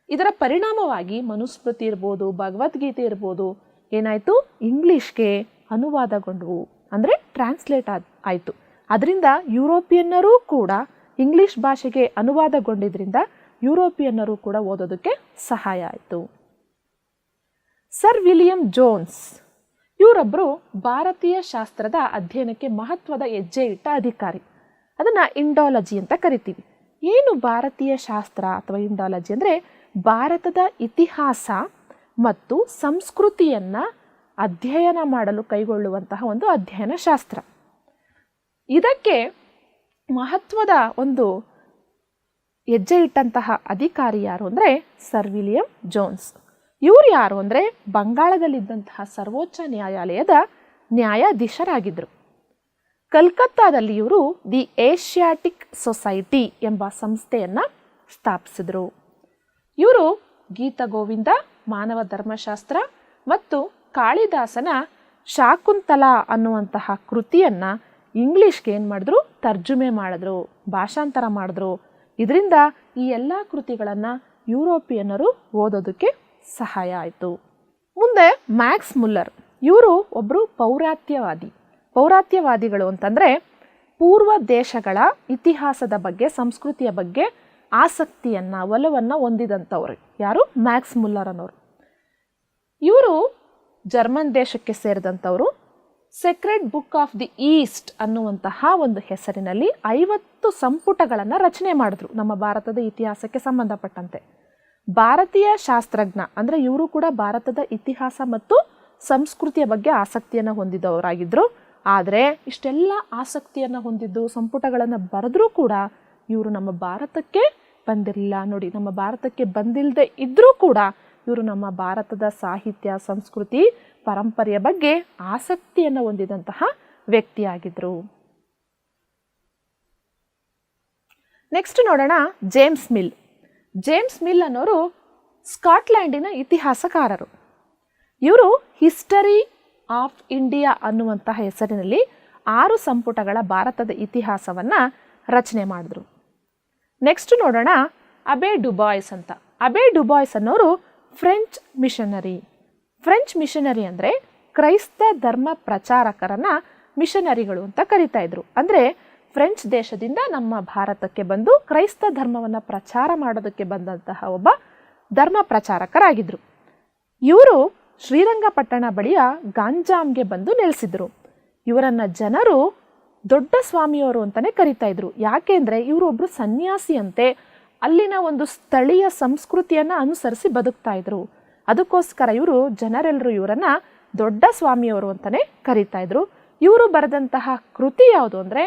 ಇದರ ಪರಿಣಾಮವಾಗಿ ಮನುಸ್ಮೃತಿ ಇರ್ಬೋದು, ಭಗವದ್ಗೀತೆ ಇರ್ಬೋದು, ಏನಾಯಿತು, ಇಂಗ್ಲೀಷ್ಗೆ ಅನುವಾದಗೊಂಡವು, ಅಂದರೆ ಟ್ರಾನ್ಸ್ಲೇಟ್ ಆಯಿತು. ಅದರಿಂದ ಯುರೋಪಿಯನ್ನರೂ ಕೂಡ ಇಂಗ್ಲೀಷ್ ಭಾಷೆಗೆ ಅನುವಾದಗೊಂಡಿದ್ದರಿಂದ ಯುರೋಪಿಯನ್ನರು ಕೂಡ ಓದೋದಕ್ಕೆ ಸಹಾಯ ಆಯಿತು. ಸರ್ ವಿಲಿಯಂ ಜೋನ್ಸ್ ಇವರೊಬ್ಬರು ಭಾರತೀಯ ಶಾಸ್ತ್ರದ ಅಧ್ಯಯನಕ್ಕೆ ಮಹತ್ವದ ಹೆಜ್ಜೆ ಇಟ್ಟ ಅಧಿಕಾರಿ. ಅದನ್ನು ಇಂಡಾಲಜಿ ಅಂತ ಕರಿತೀವಿ. ಏನು ಭಾರತೀಯ ಶಾಸ್ತ್ರ ಅಥವಾ ಇಂಡಾಲಜಿ ಅಂದರೆ ಭಾರತದ ಇತಿಹಾಸ ಮತ್ತು ಸಂಸ್ಕೃತಿಯನ್ನು ಅಧ್ಯಯನ ಮಾಡಲು ಕೈಗೊಳ್ಳುವಂತಹ ಒಂದು ಅಧ್ಯಯನ ಶಾಸ್ತ್ರ. ಇದಕ್ಕೆ ಮಹತ್ವದ ಒಂದು ಹೆಜ್ಜೆ ಇಟ್ಟಂತಹ ಅಧಿಕಾರಿ ಯಾರು ಅಂದರೆ ಸರ್ ವಿಲಿಯಂ ಜೋನ್ಸ್. ಇವರು ಯಾರು ಅಂದರೆ ಬಂಗಾಳದಲ್ಲಿದ್ದಂತಹ ಸರ್ವೋಚ್ಚ ನ್ಯಾಯಾಲಯದ ನ್ಯಾಯಾಧೀಶರಾಗಿದ್ದರು. ಕಲ್ಕತ್ತಾದಲ್ಲಿ ಇವರು ದಿ ಏಷ್ಯಾಟಿಕ್ ಸೊಸೈಟಿ ಎಂಬ ಸಂಸ್ಥೆಯನ್ನು ಸ್ಥಾಪಿಸಿದರು. ಇವರು ಗೀತಗೋವಿಂದ, ಮಾನವ ಧರ್ಮಶಾಸ್ತ್ರ ಮತ್ತು ಕಾಳಿದಾಸನ ಶಾಕುಂತಲಾ ಅನ್ನುವಂತಹ ಕೃತಿಯನ್ನು ಇಂಗ್ಲೀಷ್ಗೆ ಏನು ಮಾಡಿದ್ರು, ತರ್ಜುಮೆ ಮಾಡಿದ್ರು, ಭಾಷಾಂತರ ಮಾಡಿದ್ರು. ಇದರಿಂದ ಈ ಎಲ್ಲ ಕೃತಿಗಳನ್ನು ಯುರೋಪಿಯನ್ನರು ಓದೋದಕ್ಕೆ ಸಹಾಯ ಆಯಿತು. ಮುಂದೆ ಮ್ಯಾಕ್ಸ್ ಮುಲ್ಲರ್ ಇವರು ಒಬ್ಬರು ಪೌರಾತ್ಯವಾದಿಗಳು ಅಂತಂದರೆ ಪೂರ್ವ ದೇಶಗಳ ಇತಿಹಾಸದ ಬಗ್ಗೆ, ಸಂಸ್ಕೃತಿಯ ಬಗ್ಗೆ ಆಸಕ್ತಿಯನ್ನು, ಒಲವನ್ನು ಹೊಂದಿದಂಥವ್ರು. ಯಾರು? ಮ್ಯಾಕ್ಸ್ ಮುಲ್ಲರ್ ಅನ್ನೋರು. ಇವರು ಜರ್ಮನ್ ದೇಶಕ್ಕೆ ಸೇರಿದಂಥವರು. Sacred book of the east ಅನ್ನುವಂತಹ ಒಂದು ಹೆಸರಿನಲ್ಲಿ 50 ಸಂಪುಟಗಳನ್ನು ರಚನೆ ಮಾಡಿದ್ರು ನಮ್ಮ ಭಾರತದ ಇತಿಹಾಸಕ್ಕೆ ಸಂಬಂಧಪಟ್ಟಂತೆ. ಭಾರತೀಯ ಶಾಸ್ತ್ರಜ್ಞ ಅಂದರೆ ಇವರು ಕೂಡ ಭಾರತದ ಇತಿಹಾಸ ಮತ್ತು ಸಂಸ್ಕೃತಿಯ ಬಗ್ಗೆ ಆಸಕ್ತಿಯನ್ನು ಹೊಂದಿದವರಾಗಿದ್ದರು. ಆದರೆ ಇಷ್ಟೆಲ್ಲ ಆಸಕ್ತಿಯನ್ನು ಹೊಂದಿದ್ದು ಸಂಪುಟಗಳನ್ನು ಬರೆದ್ರೂ ಕೂಡ ಇವರು ನಮ್ಮ ಭಾರತಕ್ಕೆ ಬಂದಿರಲಿಲ್ಲ. ನೋಡಿ, ನಮ್ಮ ಭಾರತಕ್ಕೆ ಬಂದಿಲ್ಲದೆ ಇದ್ದರೂ ಕೂಡ ಇವರು ನಮ್ಮ ಭಾರತದ ಸಾಹಿತ್ಯ, ಸಂಸ್ಕೃತಿ, ಪರಂಪರೆಯ ಬಗ್ಗೆ ಆಸಕ್ತಿಯನ್ನು ಹೊಂದಿದಂತಹ ವ್ಯಕ್ತಿಯಾಗಿದ್ದರು. ನೆಕ್ಸ್ಟ್ ನೋಡೋಣ ಜೇಮ್ಸ್ ಮಿಲ್. ಜೇಮ್ಸ್ ಮಿಲ್ ಅನ್ನೋರು ಸ್ಕಾಟ್ಲ್ಯಾಂಡಿನ ಇತಿಹಾಸಕಾರರು. ಇವರು ಹಿಸ್ಟರಿ ಆಫ್ ಇಂಡಿಯಾ ಅನ್ನುವಂತಹ ಹೆಸರಿನಲ್ಲಿ 6 ಸಂಪುಟಗಳ ಭಾರತದ ಇತಿಹಾಸವನ್ನು ರಚನೆ ಮಾಡಿದ್ರು. ನೆಕ್ಸ್ಟ್ ನೋಡೋಣ ಅಬೆ ಡುಬಾಯ್ಸ್ ಅಂತ. ಅಬೆ ಡುಬಾಯ್ಸ್ ಅನ್ನೋರು ಫ್ರೆಂಚ್ ಮಿಷನರಿ ಅಂದರೆ ಕ್ರೈಸ್ತ ಧರ್ಮ ಪ್ರಚಾರಕರನ್ನು ಮಿಷನರಿಗಳು ಅಂತ ಕರಿತಾ ಇದ್ರು. ಅಂದರೆ ಫ್ರೆಂಚ್ ದೇಶದಿಂದ ನಮ್ಮ ಭಾರತಕ್ಕೆ ಬಂದು ಕ್ರೈಸ್ತ ಧರ್ಮವನ್ನು ಪ್ರಚಾರ ಮಾಡೋದಕ್ಕೆ ಬಂದಂತಹ ಒಬ್ಬ ಧರ್ಮ ಪ್ರಚಾರಕರಾಗಿದ್ದರು. ಇವರು ಶ್ರೀರಂಗಪಟ್ಟಣ ಬಳಿಯ ಗಾಂಜಾಮ್ಗೆ ಬಂದು ನೆಲೆಸಿದ್ರು. ಇವರನ್ನು ಜನರು ದೊಡ್ಡ ಸ್ವಾಮಿಯವರು ಅಂತಲೇ ಕರಿತಾ ಇದ್ರು. ಯಾಕೆಂದರೆ ಇವರು ಒಬ್ಬರು ಸನ್ಯಾಸಿಯಂತೆ ಅಲ್ಲಿನ ಒಂದು ಸ್ಥಳೀಯ ಸಂಸ್ಕೃತಿಯನ್ನು ಅನುಸರಿಸಿ ಬದುಕ್ತಾ ಇದ್ರು. ಅದಕ್ಕೋಸ್ಕರ ಜನರೆಲ್ಲರೂ ಇವರನ್ನು ದೊಡ್ಡ ಸ್ವಾಮಿಯವರು ಅಂತಲೇ ಕರಿತಾ ಇದ್ರು. ಇವರು ಬರೆದಂತಹ ಕೃತಿ ಯಾವುದು ಅಂದರೆ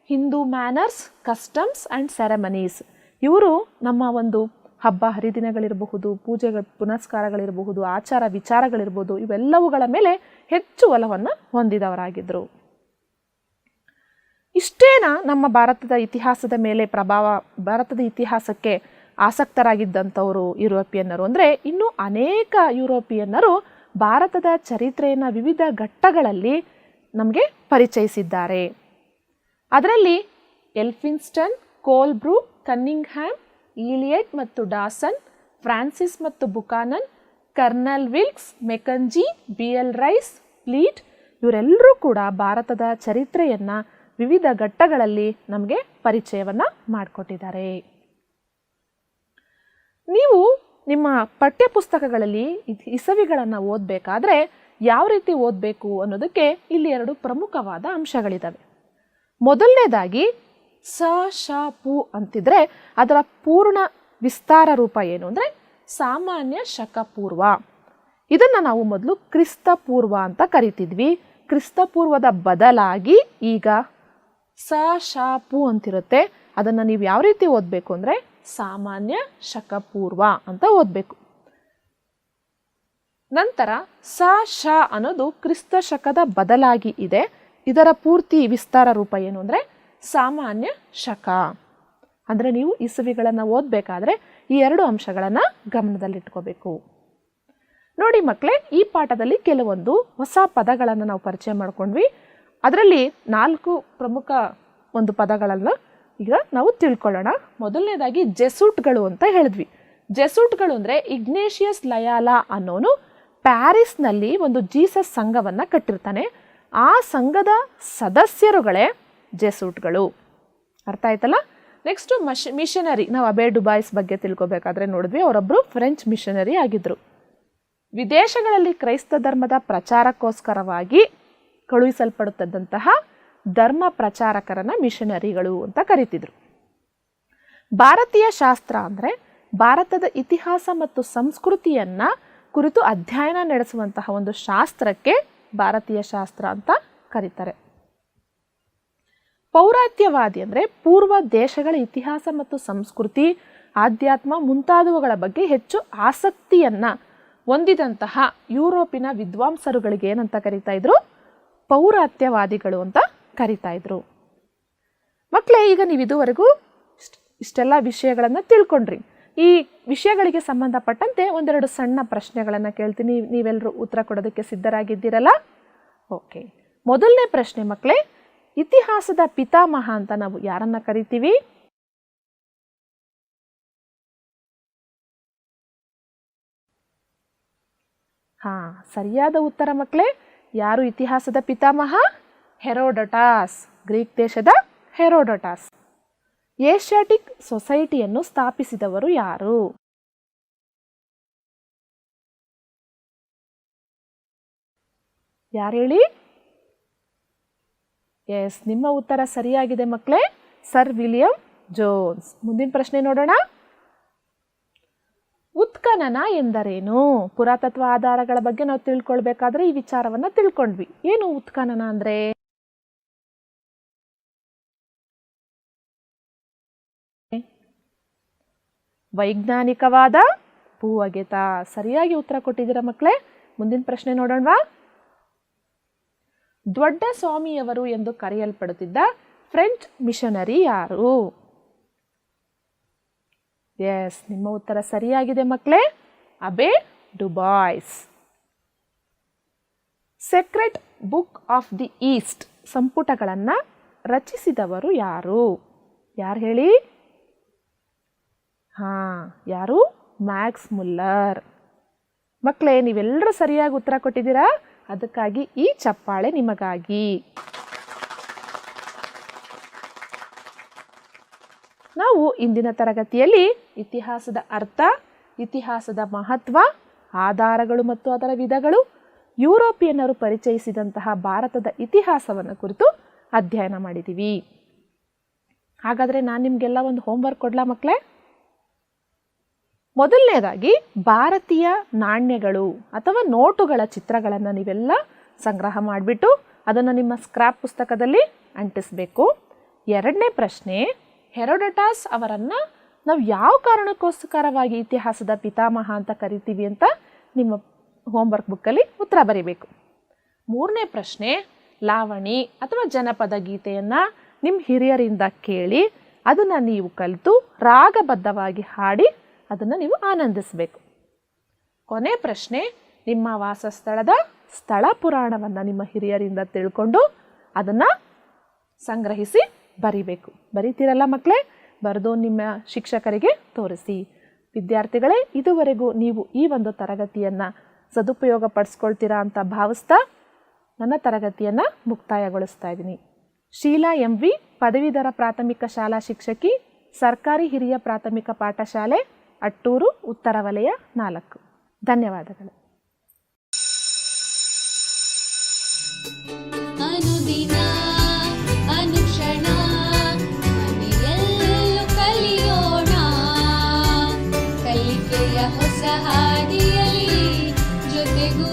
Hindu manners, customs and ceremonies. ಇವರು ನಮ್ಮ ಒಂದು ಹಬ್ಬ ಹರಿದಿನಗಳಿರಬಹುದು, ಪೂಜೆಗಳು ಪುನಸ್ಕಾರಗಳಿರಬಹುದು, ಆಚಾರ ವಿಚಾರಗಳಿರ್ಬೋದು, ಇವೆಲ್ಲವುಗಳ ಮೇಲೆ ಹೆಚ್ಚು ಒಲವನ್ನು ಹೊಂದಿದವರಾಗಿದ್ದರು. ಇಷ್ಟೇನಾ ನಮ್ಮ ಭಾರತದ ಇತಿಹಾಸದ ಮೇಲೆ ಭಾರತದ ಇತಿಹಾಸಕ್ಕೆ ಆಸಕ್ತರಾಗಿದ್ದಂಥವರು ಯುರೋಪಿಯನ್ನರು ಅಂದರೆ ಇನ್ನೂ ಅನೇಕ ಯುರೋಪಿಯನ್ನರು ಭಾರತದ ಚರಿತ್ರೆಯನ್ನು ವಿವಿಧ ಘಟ್ಟಗಳಲ್ಲಿ ನಮಗೆ ಪರಿಚಯಿಸಿದ್ದಾರೆ. ಅದರಲ್ಲಿ ಎಲ್ಫಿನ್ಸ್ಟನ್, ಕೋಲ್ಬ್ರೂಕ್, ಕನ್ನಿಂಗ್ಹ್ಯಾಮ್, ಈಲಿಯಟ್ ಮತ್ತು ಡಾಸನ್, ಫ್ರಾನ್ಸಿಸ್ ಮತ್ತು Buchanan, colonel Wilks, Mackenzie, BL Rice, Fleet ಇವರೆಲ್ಲರೂ ಕೂಡ ಭಾರತದ ಚರಿತ್ರೆಯನ್ನು ವಿವಿಧ ಘಟ್ಟಗಳಲ್ಲಿ ನಮಗೆ ಪರಿಚಯವನ್ನು ಮಾಡಿಕೊಟ್ಟಿದ್ದಾರೆ. ನೀವು ನಿಮ್ಮ ಪಠ್ಯಪುಸ್ತಕಗಳಲ್ಲಿ ಇಸವಿಗಳನ್ನು ಓದಬೇಕಾದ್ರೆ ಯಾವ ರೀತಿ ಓದಬೇಕು ಅನ್ನೋದಕ್ಕೆ ಇಲ್ಲಿ 2 ಪ್ರಮುಖವಾದ ಅಂಶಗಳಿದ್ದಾವೆ. ಮೊದಲನೇದಾಗಿ ಸ ಶ ಪು ಅಂತಿದ್ರೆ ಅದರ ಪೂರ್ಣ ವಿಸ್ತಾರ ರೂಪ ಏನು ಅಂದರೆ ಸಾಮಾನ್ಯ ಶಕ ಪೂರ್ವ. ಇದನ್ನು ನಾವು ಮೊದಲು ಕ್ರಿಸ್ತ ಪೂರ್ವ ಅಂತ ಕರಿತಿದ್ವಿ. ಕ್ರಿಸ್ತ ಪೂರ್ವದ ಬದಲಾಗಿ ಈಗ ಸ ಶ ಪು ಅಂತಿರುತ್ತೆ. ಅದನ್ನು ನೀವು ಯಾವ ರೀತಿ ಓದಬೇಕು ಅಂದರೆ ಸಾಮಾನ್ಯ ಶಕ ಪೂರ್ವ ಅಂತ ಓದಬೇಕು. ನಂತರ ಸ ಶ ಅನ್ನೋದು ಕ್ರಿಸ್ತ ಶಕದ ಬದಲಾಗಿ ಇದೆ. ಇದರ ಪೂರ್ತಿ ವಿಸ್ತಾರ ರೂಪ ಏನು ಅಂದರೆ ಸಾಮಾನ್ಯ ಶಕ. ಅಂದರೆ ನೀವು ಇಸವಿಗಳನ್ನು ಓದಬೇಕಾದ್ರೆ ಈ 2 ಅಂಶಗಳನ್ನು ಗಮನದಲ್ಲಿಟ್ಕೋಬೇಕು. ನೋಡಿ ಮಕ್ಕಳೇ, ಈ ಪಾಠದಲ್ಲಿ ಕೆಲವೊಂದು ಹೊಸ ಪದಗಳನ್ನು ನಾವು ಪರಿಚಯ ಮಾಡ್ಕೊಂಡ್ವಿ. ಅದರಲ್ಲಿ 4 ಪ್ರಮುಖ ಒಂದು ಪದಗಳನ್ನು ಈಗ ನಾವು ತಿಳ್ಕೊಳ್ಳೋಣ. ಮೊದಲನೇದಾಗಿ ಜೆಸೂಟ್ಗಳು ಅಂತ ಹೇಳಿದ್ವಿ. ಜೆಸೂಟ್ಗಳು ಅಂದರೆ ಇಗ್ನೇಷಿಯಸ್ ಲಯಾಲಾ ಅನ್ನೋನು ಪ್ಯಾರಿಸ್ನಲ್ಲಿ ಒಂದು ಜೀಸಸ್ ಸಂಘವನ್ನು ಕಟ್ಟಿರ್ತಾನೆ. ಆ ಸಂಘದ ಸದಸ್ಯರುಗಳೇ ಜೆಸೂಟ್ಗಳು. ಅರ್ಥ ಆಯ್ತಲ್ಲ? ನೆಕ್ಸ್ಟು ಮಿಷನರಿ, ನಾವು ಅಬೇ ಡುಬಾಯ್ಸ್ ಬಗ್ಗೆ ತಿಳ್ಕೊಬೇಕಾದ್ರೆ ನೋಡಿದ್ವಿ, ಅವರೊಬ್ಬರು ಫ್ರೆಂಚ್ ಮಿಷನರಿ ಆಗಿದ್ದರು. ವಿದೇಶಗಳಲ್ಲಿ ಕ್ರೈಸ್ತ ಧರ್ಮದ ಪ್ರಚಾರಕ್ಕೋಸ್ಕರವಾಗಿ ಕಳುಹಿಸಲ್ಪಡುತ್ತಿದ್ದಂತಹ ಧರ್ಮ ಪ್ರಚಾರಕರನ್ನ ಮಿಷನರಿಗಳು ಅಂತ ಕರೀತಿದ್ರು. ಭಾರತೀಯ ಶಾಸ್ತ್ರ ಅಂದರೆ ಭಾರತದ ಇತಿಹಾಸ ಮತ್ತು ಸಂಸ್ಕೃತಿಯನ್ನು ಕುರಿತು ಅಧ್ಯಯನ ನಡೆಸುವಂತಹ ಒಂದು ಶಾಸ್ತ್ರಕ್ಕೆ ಭಾರತೀಯ ಶಾಸ್ತ್ರ ಅಂತ ಕರೀತಾರೆ. ಪೌರಾತ್ಯವಾದಿ ಅಂದರೆ ಪೂರ್ವ ದೇಶಗಳ ಇತಿಹಾಸ ಮತ್ತು ಸಂಸ್ಕೃತಿ, ಆಧ್ಯಾತ್ಮ ಮುಂತಾದವುಗಳ ಬಗ್ಗೆ ಹೆಚ್ಚು ಆಸಕ್ತಿಯನ್ನು ಹೊಂದಿದಂತಹ ಯುರೋಪಿನ ವಿದ್ವಾಂಸರುಗಳಿಗೆ ಏನಂತ ಕರೀತಾ ಇದ್ರು? ಪೌರಾತ್ಯವಾದಿಗಳು ಅಂತ ಕರೀತಾ ಇದ್ರು. ಮಕ್ಕಳೇ, ಈಗ ನೀವು ಇದುವರೆಗೂ ಇಷ್ಟೆಲ್ಲ ವಿಷಯಗಳನ್ನು ತಿಳ್ಕೊಂಡ್ರಿ. ಈ ವಿಷಯಗಳಿಗೆ ಸಂಬಂಧಪಟ್ಟಂತೆ ಒಂದೆರಡು ಸಣ್ಣ ಪ್ರಶ್ನೆಗಳನ್ನು ಕೇಳ್ತೀನಿ, ನೀವೆಲ್ಲರೂ ಉತ್ತರ ಕೊಡೋದಕ್ಕೆ ಸಿದ್ಧರಾಗಿದ್ದೀರಲ್ಲ? ಓಕೆ. ಮೊದಲನೇ ಪ್ರಶ್ನೆ ಮಕ್ಕಳೇ, ಇತಿಹಾಸದ ಪಿತಾಮಹ ಅಂತ ನಾವು ಯಾರನ್ನ ಕರಿತೀವಿ? ಸರಿಯಾದ ಉತ್ತರ ಮಕ್ಕಳೇ. ಯಾರು ಇತಿಹಾಸದ ಪಿತಾಮಹ? ಹೆರೋಡೊಟಸ್, ಗ್ರೀಕ್ ದೇಶದ ಹೆರೋಡೊಟಸ್. ಏಷ್ಯಾಟಿಕ್ ಸೊಸೈಟಿಯನ್ನು ಸ್ಥಾಪಿಸಿದವರು ಯಾರು? ಯಾರು ಹೇಳಿ? ಎಸ್, ನಿಮ್ಮ ಉತ್ತರ ಸರಿಯಾಗಿದೆ ಮಕ್ಕಳೇ, ಸರ್ ವಿಲಿಯಂ ಜೋನ್ಸ್. ಮುಂದಿನ ಪ್ರಶ್ನೆ ನೋಡೋಣ. ಉತ್ಖನನ ಎಂದರೇನು? ಪುರಾತತ್ವ ಆಧಾರಗಳ ಬಗ್ಗೆ ನಾವು ತಿಳ್ಕೊಳ್ಬೇಕಾದ್ರೆ ಈ ವಿಚಾರವನ್ನ ತಿಳ್ಕೊಂಡ್ವಿ. ಏನು ಉತ್ಖನನ ಅಂದ್ರೆ? ವೈಜ್ಞಾನಿಕವಾದ ಭೂ ಅಗೆತ. ಸರಿಯಾಗಿ ಉತ್ತರ ಕೊಟ್ಟಿದ್ದೀರಾ ಮಕ್ಕಳೇ. ಮುಂದಿನ ಪ್ರಶ್ನೆ ನೋಡೋಣವಾ. ದೊಡ್ಡ ಸ್ವಾಮಿಯವರು ಎಂದು ಕರೆಯಲ್ಪಡುತ್ತಿದ್ದ ಫ್ರೆಂಚ್ ಮಿಷನರಿ ಯಾರು? ಎಸ್, ನಿಮ್ಮ ಉತ್ತರ ಸರಿಯಾಗಿದೆ ಮಕ್ಕಳೇ, Abbe Dubois. Secret book of the East ಸಂಪುಟಗಳನ್ನು ರಚಿಸಿದವರು ಯಾರು? ಯಾರು ಹೇಳಿ? ಯಾರು? Max Muller. ಮಕ್ಕಳೇ, ನೀವೆಲ್ಲರೂ ಸರಿಯಾಗಿ ಉತ್ತರ ಕೊಟ್ಟಿದ್ದೀರಾ, ಅದಕ್ಕಾಗಿ ಈ ಚಪ್ಪಾಳೆ ನಿಮಗಾಗಿ. ನಾವು ಇಂದಿನ ತರಗತಿಯಲ್ಲಿ ಇತಿಹಾಸದ ಅರ್ಥ, ಇತಿಹಾಸದ ಮಹತ್ವ, ಆಧಾರಗಳು ಮತ್ತು ಅದರ ವಿಧಗಳು, ಯುರೋಪಿಯನ್ನರು ಪರಿಚಯಿಸಿದಂತಹ ಭಾರತದ ಇತಿಹಾಸವನ್ನು ಕುರಿತು ಅಧ್ಯಯನ ಮಾಡಿದ್ದೀವಿ. ಹಾಗಾದರೆ ನಾನು ನಿಮಗೆಲ್ಲ ಒಂದು ಹೋಮ್ವರ್ಕ್ ಕೊಡ್ಲಾ ಮಕ್ಕಳೇ? ಮೊದಲನೇದಾಗಿ ಭಾರತೀಯ ನಾಣ್ಯಗಳು ಅಥವಾ ನೋಟುಗಳ ಚಿತ್ರಗಳನ್ನು ನೀವೆಲ್ಲ ಸಂಗ್ರಹ ಮಾಡಿಬಿಟ್ಟು ಅದನ್ನು ನಿಮ್ಮ ಸ್ಕ್ರಾಪ್ ಪುಸ್ತಕದಲ್ಲಿ ಅಂಟಿಸಬೇಕು. ಎರಡನೇ ಪ್ರಶ್ನೆ, ಹೆರೋಡೊಟಸ್ ಅವರನ್ನು ನಾವು ಯಾವ ಕಾರಣಕ್ಕೋಸ್ಕರವಾಗಿ ಇತಿಹಾಸದ ಪಿತಾಮಹ ಅಂತ ಕರಿತೀವಿ ಅಂತ ನಿಮ್ಮ ಹೋಮ್ವರ್ಕ್ ಬುಕ್ಕಲ್ಲಿ ಉತ್ತರ ಬರೀಬೇಕು. ಮೂರನೇ ಪ್ರಶ್ನೆ, ಲಾವಣಿ ಅಥವಾ ಜನಪದ ಗೀತೆಯನ್ನು ನಿಮ್ಮ ಹಿರಿಯರಿಂದ ಕೇಳಿ ಅದನ್ನು ನೀವು ಕಲಿತು ರಾಗಬದ್ಧವಾಗಿ ಹಾಡಿ ಅದನ್ನು ನೀವು ಆನಂದಿಸಬೇಕು. ಕೊನೆ ಪ್ರಶ್ನೆ, ನಿಮ್ಮ ವಾಸಸ್ಥಳದ ಸ್ಥಳ ಪುರಾಣವನ್ನು ನಿಮ್ಮ ಹಿರಿಯರಿಂದ ತಿಳ್ಕೊಂಡು ಅದನ್ನು ಸಂಗ್ರಹಿಸಿ ಬರಿಬೇಕು. ಬರೀತೀರಲ್ಲ ಮಕ್ಕಳೇ? ಬರೆದು ನಿಮ್ಮ ಶಿಕ್ಷಕರಿಗೆ ತೋರಿಸಿ. ವಿದ್ಯಾರ್ಥಿಗಳೇ, ಇದುವರೆಗೂ ನೀವು ಈ ಒಂದು ತರಗತಿಯನ್ನು ಸದುಪಯೋಗ ಪಡಿಸ್ಕೊಳ್ತೀರಾ ಅಂತ ಭಾವಿಸ್ತಾ ನನ್ನ ತರಗತಿಯನ್ನು ಮುಕ್ತಾಯಗೊಳಿಸ್ತಾ ಇದ್ದೀನಿ. ಶೀಲಾ MV, ಪದವೀಧರ ಪ್ರಾಥಮಿಕ ಶಾಲಾ ಶಿಕ್ಷಕಿ, ಸರ್ಕಾರಿ ಹಿರಿಯ ಪ್ರಾಥಮಿಕ ಪಾಠಶಾಲೆ, ಅಟ್ಟೂರು, ಉತ್ತರ ವಲಯ 4. ಧನ್ಯವಾದಗಳು. ಅನುದಿನ ಅನುಕ್ಷಣ ಮನೆಯಲ್ಲೂ ಕಲಿಯೋಣ, ಕಲಿಕೆಯ ಹೊಸ ಹಾದಿಯಲ್ಲಿ ಜೊತೆಗೂ